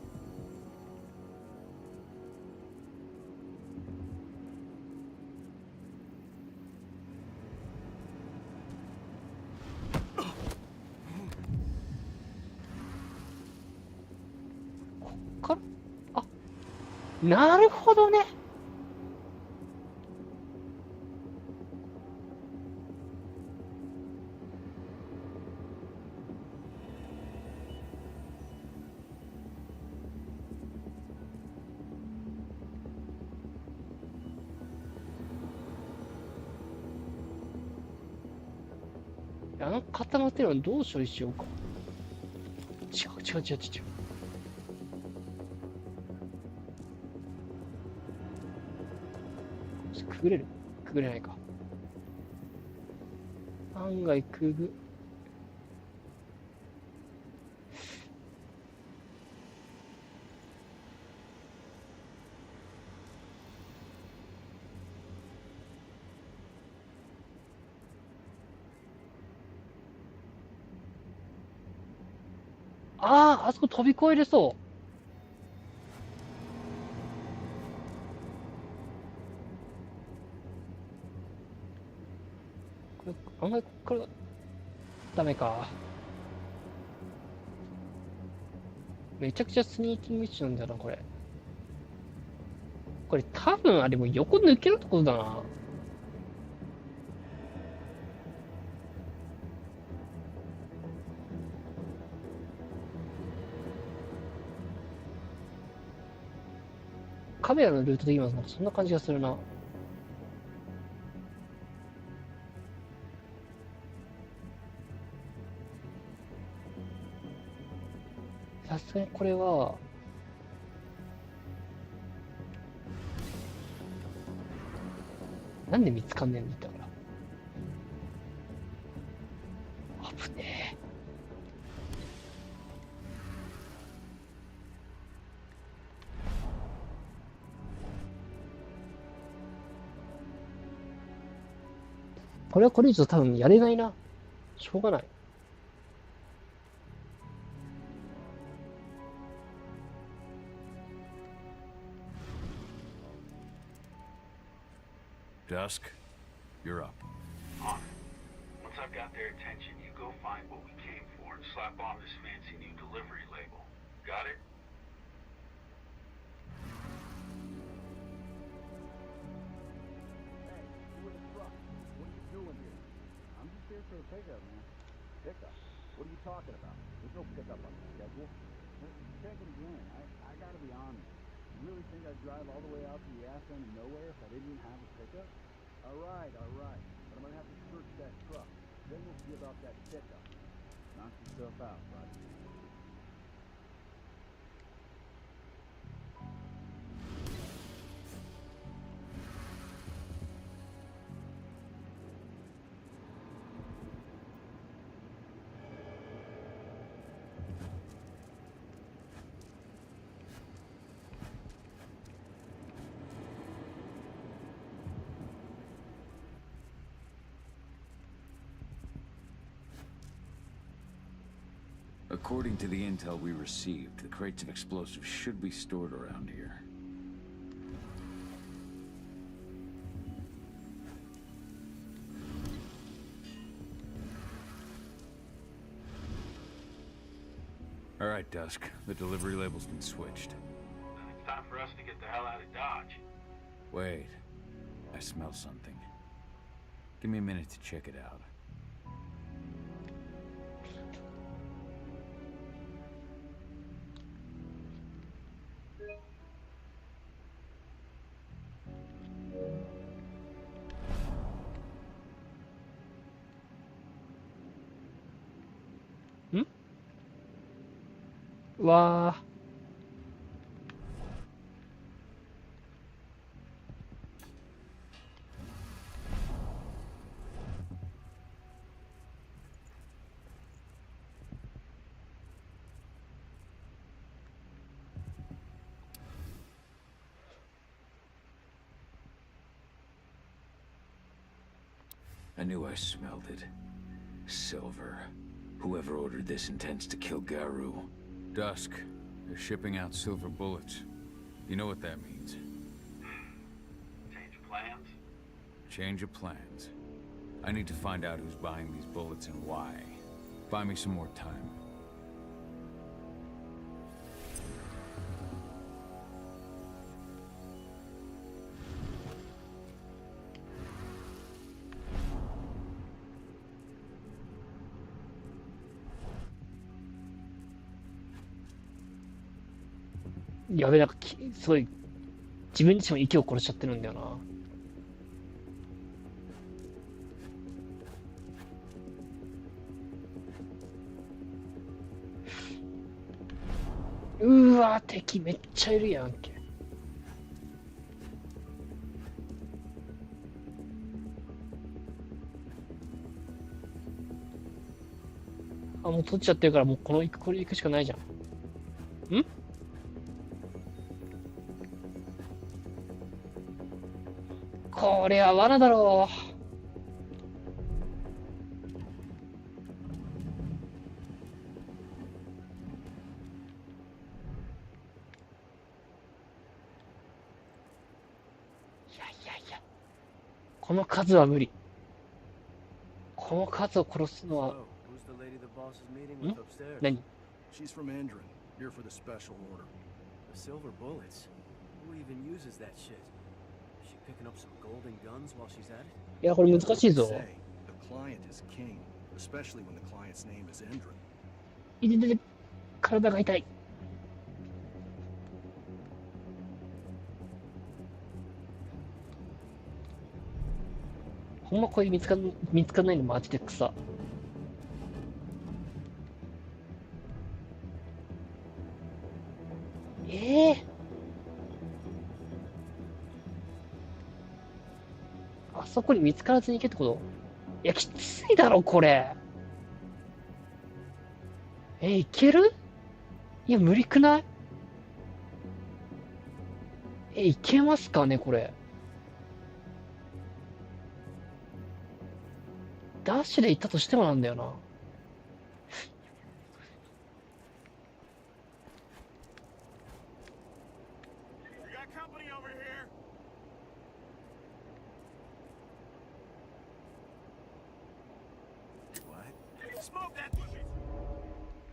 なるほどね。固まってるのどう処理しようか。違う。くぐれないか。案外あそこ飛び越えれそう。案外こっからダメか。めちゃくちゃスニーキングミッションだな、これ。これ多分あれも横抜けるってことだな。カメラのルートで言います。なんかそんな感じがするな。さすがにこれはなんで見つかんねえんだから。危ねえ。これはこれ以上多分やれないな。しょうがない。Dusk, you're up. On it. Once I've got their attention, you go find what we came for and slap on this fancy new delivery label. Got it? Hey, you in the truck. What are you doing here? I'm just here for a pickup, man. Pickup? What are you talking about? There's no pickup on the schedule. Check it again. I gotta be honest. You really think I'd drive all the way out to the ass end of nowhere if I didn't even have a pickup? All right. But I'm gonna have to search that truck. Then we'll see about that pickup. Knock yourself out, bud. According to the intel we received, the crates of explosives should be stored around here. All right, Dusk. The delivery label's been switched. Then it's time for us to get the hell out of Dodge. Wait. I smell something. Give me a minute to check it out. Hmm? わー。I knew I smelled it. Silver. Whoever ordered this intends to kill Garu. Dusk. They're shipping out silver bullets. You know what that means? Change of plans? Change of plans. I need to find out who's buying these bullets and why. Buy me some more time. やべ、なんかすごい自分自身も息を殺しちゃってるんだよな。うわ、敵めっちゃいるやんけ。あ、もう取っちゃってるからもうこれ行くしかないじゃん。ん？これは罠だろう。この数は無理。この数を殺すのは。ん？何？ She's from Endron, here for the special order. The silver bullets? Who even uses that shit? Is she picking up some golden guns while she's at it? いや、これ難しいぞ。 The client is king, especially when the client's name is Endron. いててて、体が痛い。ほんまこれ見つかんないのマジで草。あ、そこに見つからずに行けってこと？いや、きついだろ、これ。いける？いや、無理くない？いけますかね、これ。ダッシュで行ったとしてもなんだよな。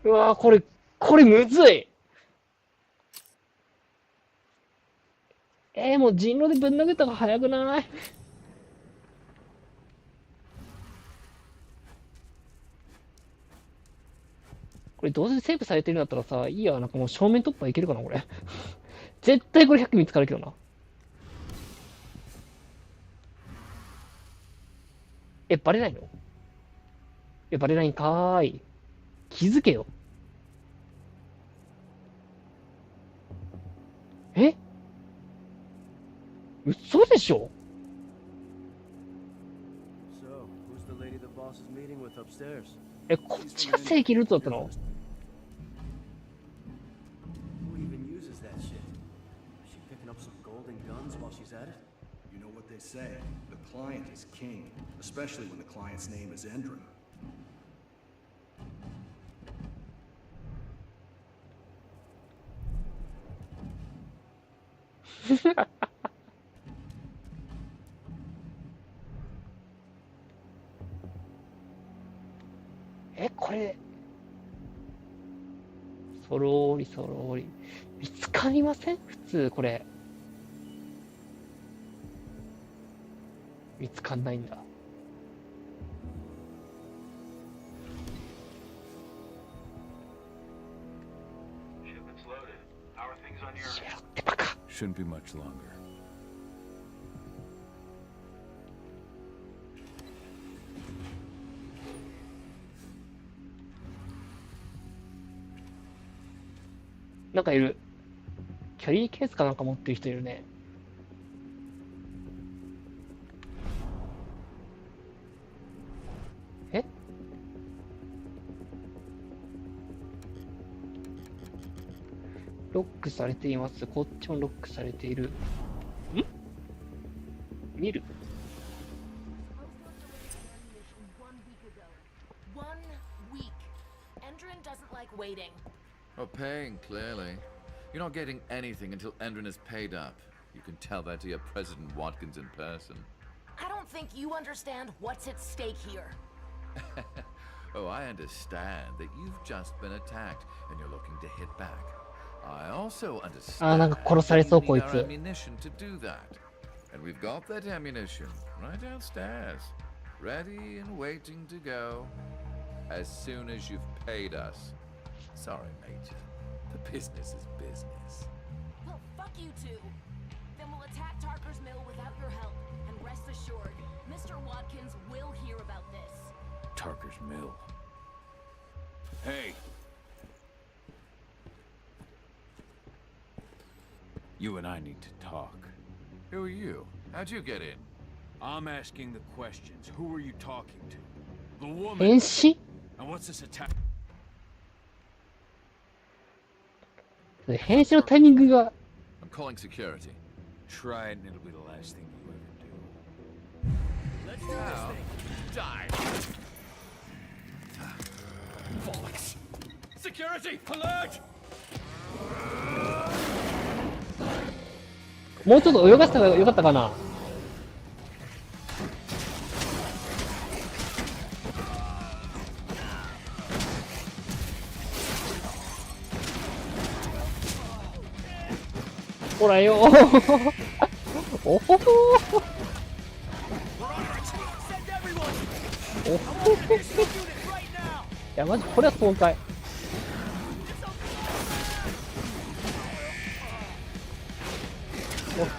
うわー、これむずい。もう人狼でぶん殴った方が早くない？これどうせセーブされてるんだったらさ、いいや、なんかもう正面突破いけるかな、これ。絶対これ100見つかるけどな。バレないの？バレないんかーい。気づけよ。嘘でしょ？こっちが正規ルートだったの？You know what they say, the client is king, especially when the client's name is Endrin. これそろりそろり見つかりません？普通これ見つかんないんだ。Shouldn't be much longer. なんかいる。キャリーケースかなんか持ってる人いるね。ロックされています。こっちもロックされている。見る。Oh, paying, clearly. You're not getting anything until Endrin is paid up. You can tell that to your President Watkins in person. I don't think you understand what's at stake here. Oh, I understand that you've just been attacked and you're looking to hit back. I also understandなんか殺されそうこいつ。 our ammunition to do that. And we've got that ammunition right downstairs, ready and waiting to go as soon as you've paid us. Sorry, Major. The business is business. Well, fuck you two. Then we'll attack Tarker's mill without your help. And rest assured, Mr. Watkins will hear about this. Tarker's mill. Hey! You and I need to talk. Who are you? How'd you get in? I'm asking the questions. Who are you talking to? The woman. 変死？ And what's this attack? 変死のタイミングが。 I'm calling security. Try it and it'll be the last thing you ever do. Let's do this thing. Die! Bollocks! Security! Alert! もうちょっと泳がせた方がよかったかな。ほらよおほほおほほいやマジこれは爽快。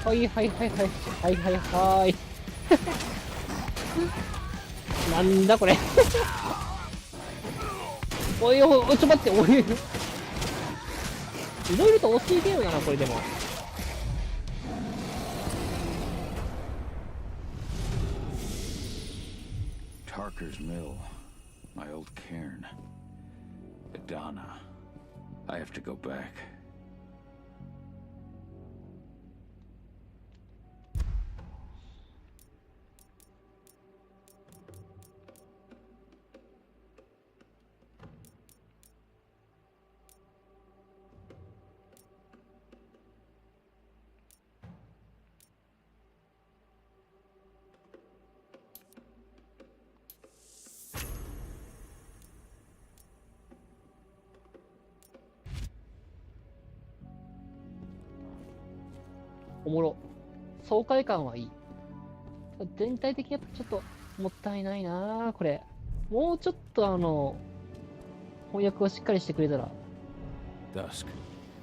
はいはいはいはいはいはいはいなんだこれおいおいちょっと待っておいいろいろと惜しいゲームだなこれでも。Tarker's Mill. My old cairn. Adana. I have to go back.おもろ。爽快感はいい。全体的にやっぱちょっともったいないなこれ。もうちょっと翻訳をしっかりしてくれたら。Dusk.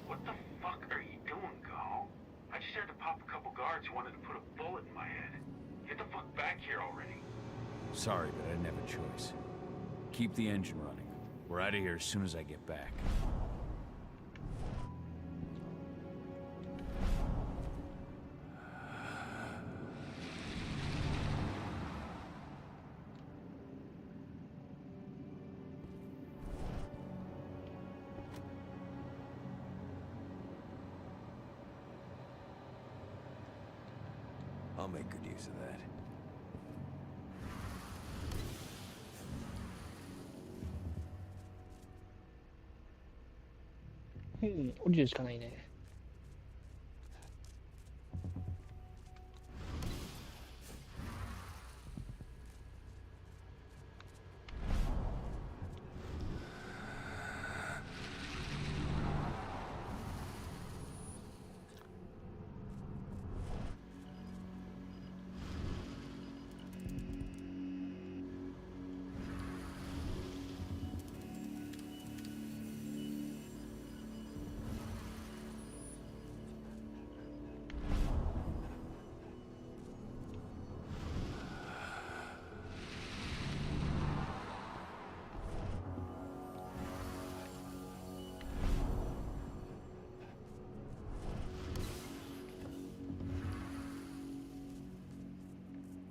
What the fuck are you doing, Gal? I just had to pop a couple guards who wanted to put a bullet in my head. Get the fuck back here already. Sorry, but I didn't have a choice. Keep the engine running. We're out of here as soon as I get back. I'll make good use of that. 降りるしかないね。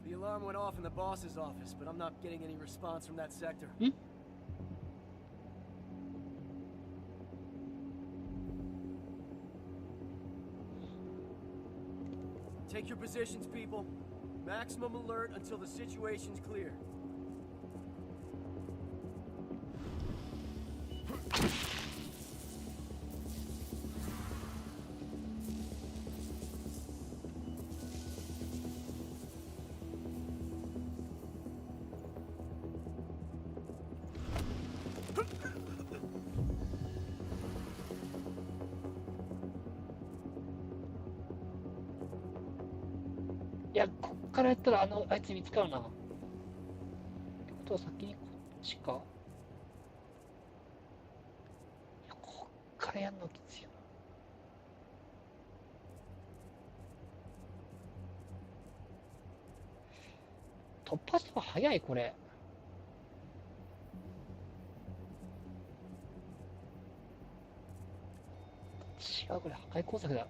The alarm went off in the boss's office, but I'm not getting any response from that sector. Take your positions, people. Maximum alert until the situation's clear.いや、こっからやったらあいつ見つかるな。ってことは先にこっちか。いや、こっからやんのきついよな。突破した方が早い、これ。違う、これ破壊工作だ。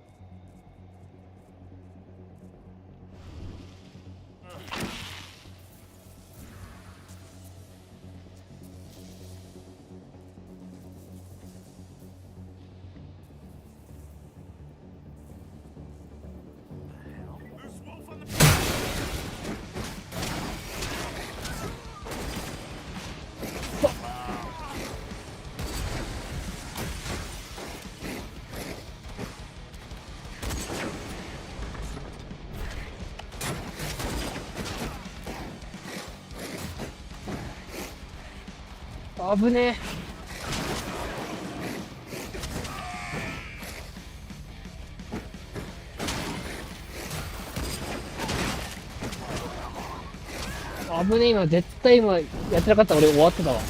危ねえ。危ねえ、今絶対今やってなかったら俺終わってたわ。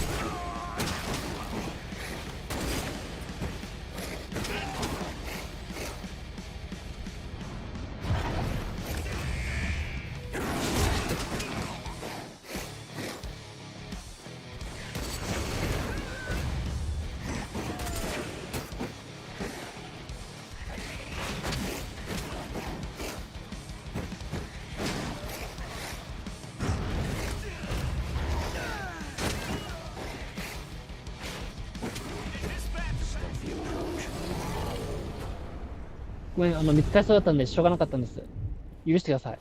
ごめん、見つかりそうだったんでしょうがなかったんです。許してください。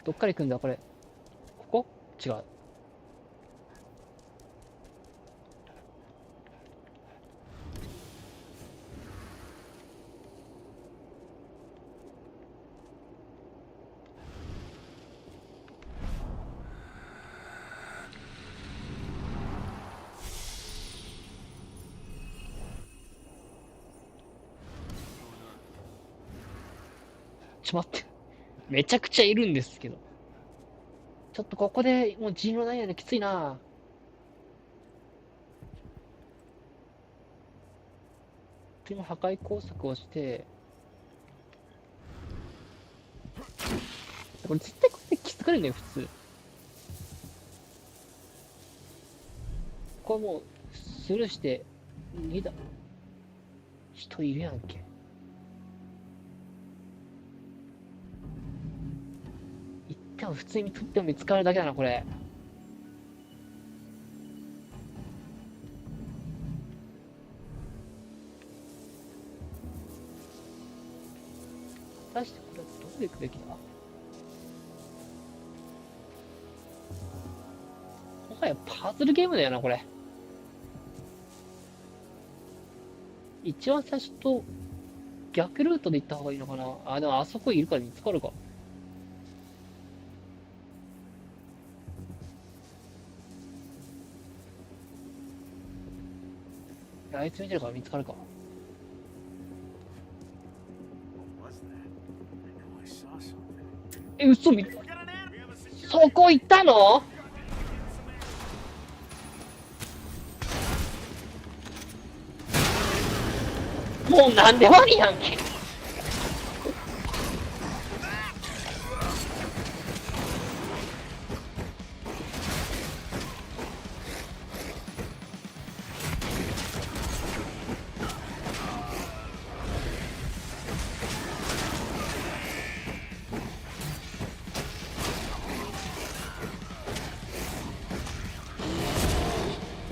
どっから行くんだこれ。ここ？違う。ちょっと待って。めちゃくちゃいるんですけど。ちょっとここでもう人狼ないよね、きついな。でも破壊工作をして、これ絶対これ気づかれるんだよ、普通。これもう、スルーして、逃げた。人いるやんけ。一旦普通に取っても見つかるだけだな、これ。果たしてこれはどこで行くべきだ？もはやパズルゲームだよな、これ。一番最初と逆ルートで行った方がいいのかな。あ、でもあそこいるから見つかるか。あいつ見てるから見つかるか。嘘み、そこ行ったの？もうなんでワニやんけ。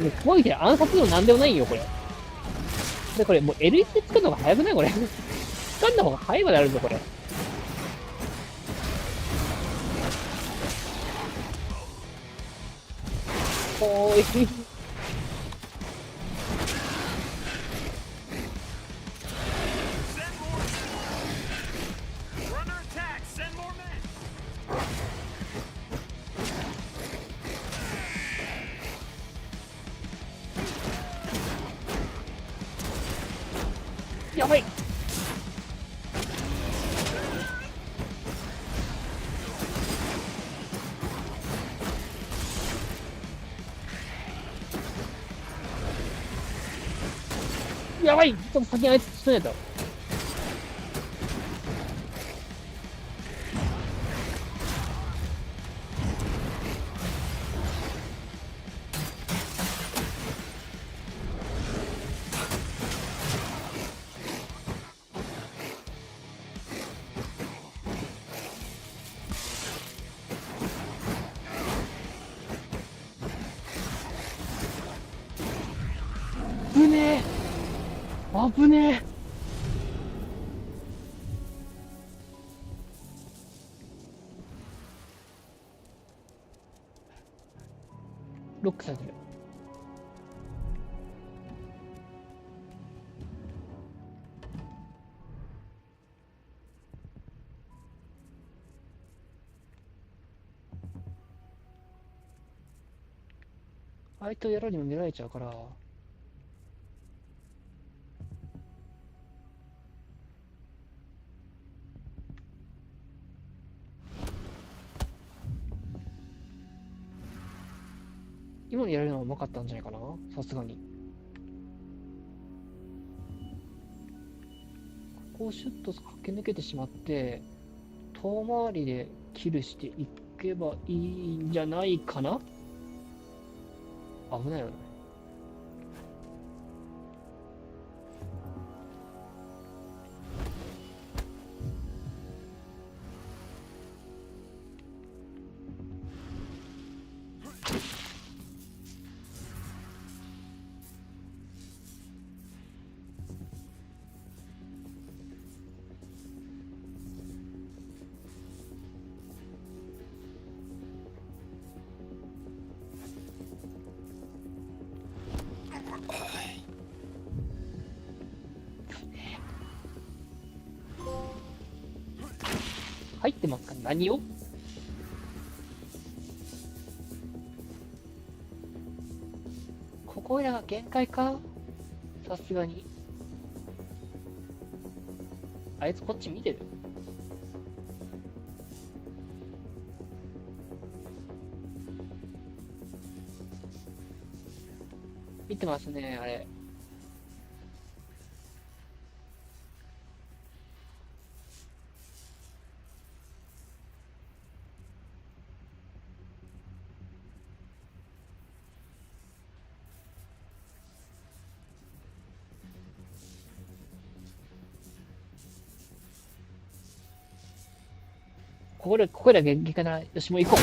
もう怖いけど暗殺でもなんでもないよ、これ。で、これ、もう L1 で作るのが早くないこれ。掴んだ方が早いまであるぞ、これ。おーい。やばい。やばい。ちょっと先にあいつしとないと。危ねえ。危ねえ。ロックされてる。あいつやらにも見られちゃうから。今のやるのはうまかったんじゃないかな、さすがに。ここをシュッと駆け抜けてしまって、遠回りでキルしていけばいいんじゃないかな。危ないよね。入ってますか？何を？ここらが限界か？さすがに。あいつこっち見てる？見てますね、あれ。ここで限界なら、よし、もう行こ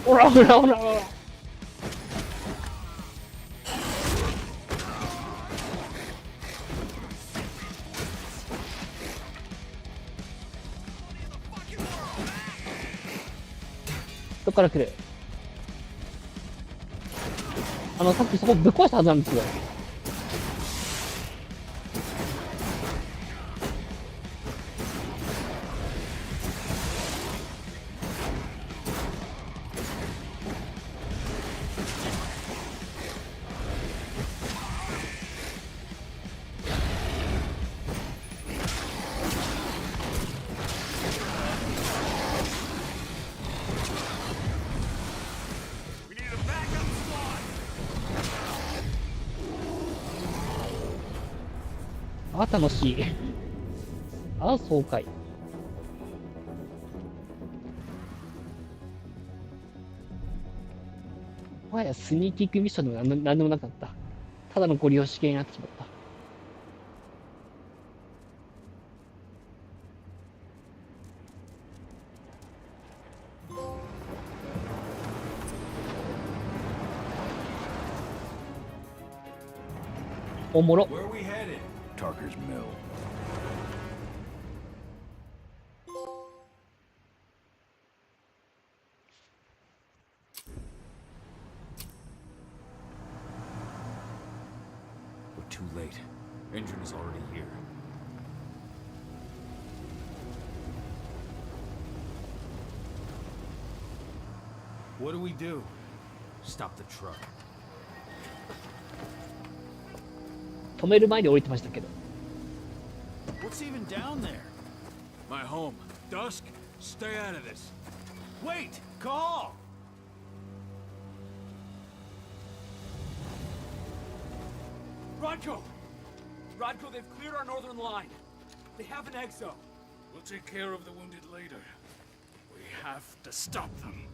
う。おらおらおらおら。どっから来る？さっきそこぶっ壊したはずなんですよ。楽しい。ああ、そうかい。もはやスニーキングミッションでもなんでもなかった。ただのご利用試験になってしまった。おもろ。Tarker's Mill. We're too late. Engine is already here. What do we do? Stop the truck. 止める前に降りてましたけど。What's even down there? My home. Dusk, stay out of this. Wait! Call! Rodko! Rodko, they've cleared our northern line. They have an exo. We'll take care of the wounded later. We have to stop them.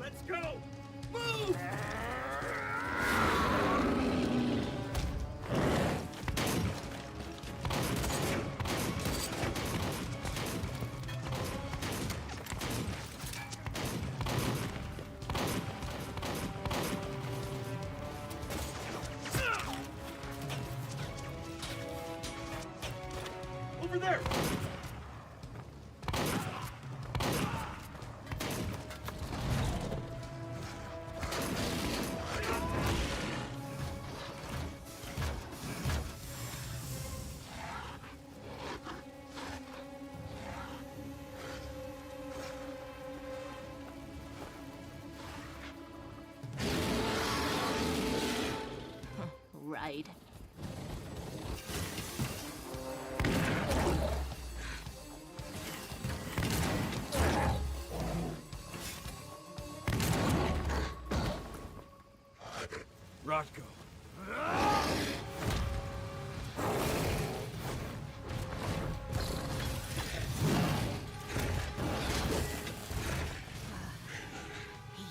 Let's go! Move! Over there! Right. Rodko.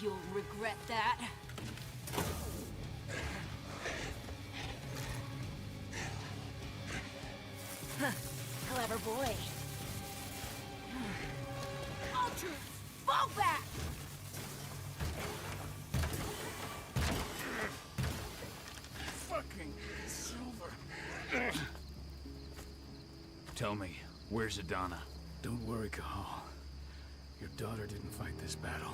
You'll regret that. Clever boy. Ultra, fall back! Fucking Silver. Tell me, where's Adana? Don't worry, Kahal. Your daughter didn't fight this battle.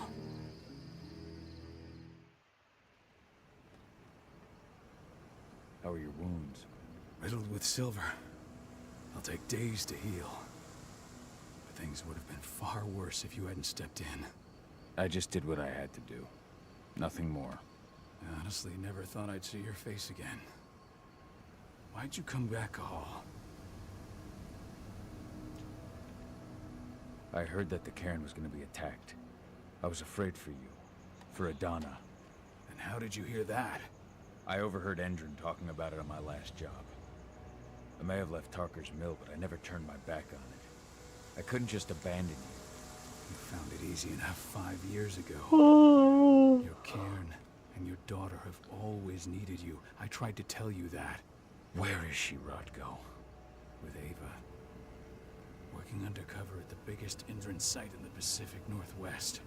How are your wounds? Riddled with silver. It'll take days to heal. But things would have been far worse if you hadn't stepped in. I just did what I had to do. Nothing more. I honestly never thought I'd see your face again. Why'd you come back, Cahal? I heard that the cairn was going to be attacked. I was afraid for you. For Adana. And how did you hear that? I overheard Endron talking about it on my last job. I may have left Tarker's mill, but I never turned my back on it. I couldn't just abandon you. You found it easy enough 5 years ago. Your cairn and your daughter have always needed you. I tried to tell you that. Where is she, Rodko? With Ava. Working undercover at the biggest Indran site in the Pacific Northwest.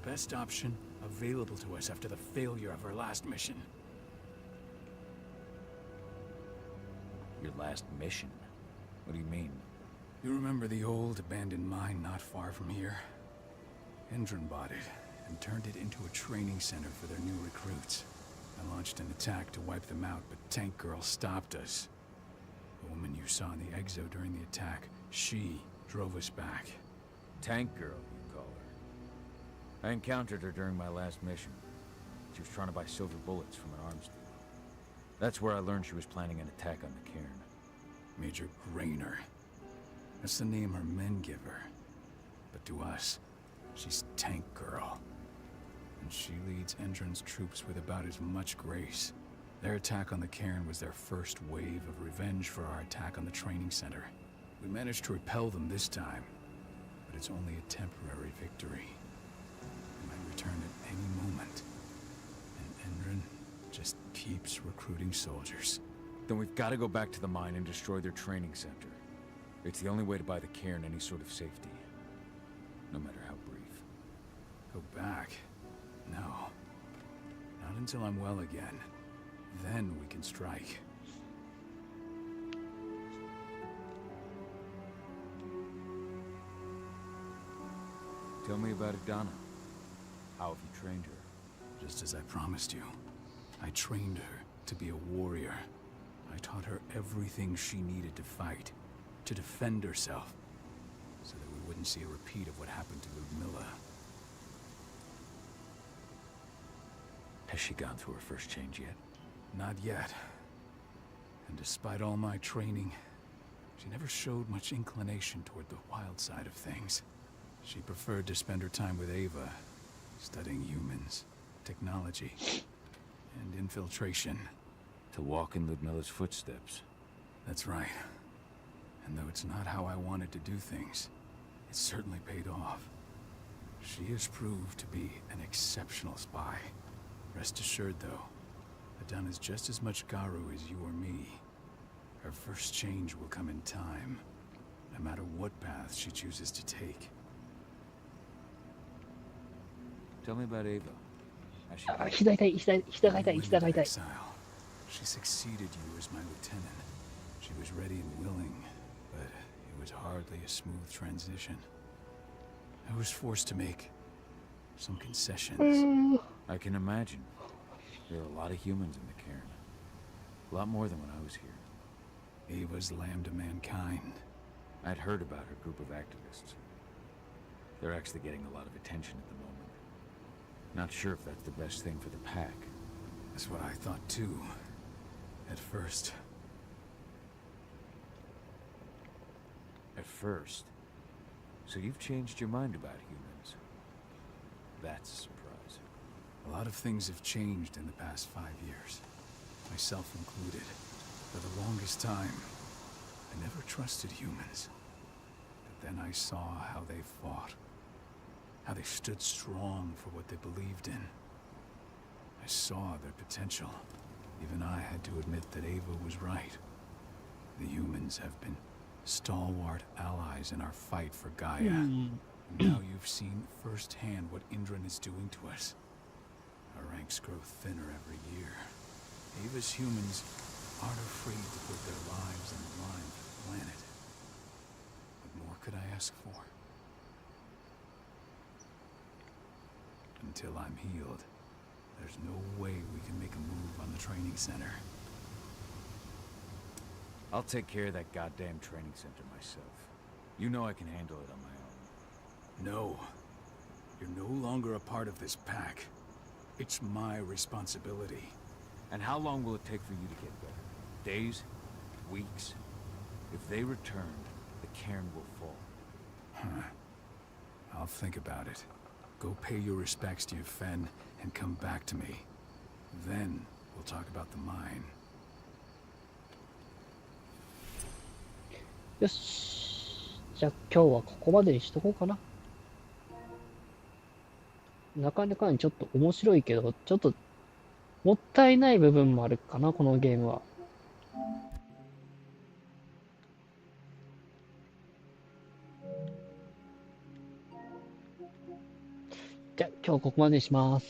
Best option available to us after the failure of our last mission. Your last mission? What do you mean? You remember the old abandoned mine not far from here? Endron bought it and turned it into a training center for their new recruits. I launched an attack to wipe them out, but Tank Girl stopped us. The woman you saw in the exo during the attack, she drove us back. Tank Girl, you call her. I encountered her during my last mission. She was trying to buy silver bullets from an arms dealer. That's where I learned she was planning an attack on the cairn. Major Grainer. That's the name her men give her. But to us, she's Tank Girl. And she leads Endron's troops with about as much grace. Their attack on the cairn was their first wave of revenge for our attack on the training center. We managed to repel them this time, but it's only a temporary victory. They might return at any moment. And Endron just keeps recruiting soldiers. Then we've got to go back to the mine and destroy their training center. It's the only way to buy the cairn any sort of safety. No matter how brief. Go back? No. Not until I'm well again. Then we can strike. Tell me about Adana. How have you trained her? Just as I promised you. I trained her to be a warrior. I taught her everything she needed to fight. To defend herself. So that we wouldn't see a repeat of what happened to Ludmilla. Has she gone through her first change yet? Not yet. And despite all my training, she never showed much inclination toward the wild side of things. She preferred to spend her time with Ava, studying humans, technology, and infiltration. To walk in Ludmilla's footsteps. That's right. And though it's not how I wanted to do things, it certainly paid off. She has proved to be an exceptional spy. Rest assured, though, Adana's just as much Garu as you or me. Her first change will come in time, no matter what path she chooses to take. Tell me about Ava. Exile. She succeeded you as my lieutenant. She was ready and willing, but it was hardly a smooth transition. I was forced to make some concessions. I can imagine. There are a lot of humans in the cairn. A lot more than when I was here. Ava's lamb to mankind. I'd heard about her group of activists. They're actually getting a lot of attention at the moment. Not sure if that's the best thing for the pack. That's what I thought too. At first. At first? So you've changed your mind about humans. That's a surprise. A lot of things have changed in the past 5 years. Myself included. For the longest time, I never trusted humans. But then I saw how they fought. How they stood strong for what they believed in. I saw their potential. Even I had to admit that Ava was right. The humans have been stalwart allies in our fight for Gaia. Now you've seen firsthand what Indran is doing to us. Our ranks grow thinner every year. Ava's humans aren't afraid to put their lives on the line for the planet. What more could I ask for? Until I'm healed, there's no way we can make a move on the training center. I'll take care of that goddamn training center myself. You know I can handle it on my own. No. You're no longer a part of this pack. It's my responsibility. And how long will it take for you to get better? Days? Weeks? If they return, the cairn will fall. Huh. I'll think about it. Go pay your respects to your Fen and come back to me. Then we'll talk about the mine. よし。じゃあ今日はここまでにしとこうかな。なかなかにちょっと面白いけど、ちょっともったいない部分もあるかな、このゲームは。じゃあ今日はここまでにします。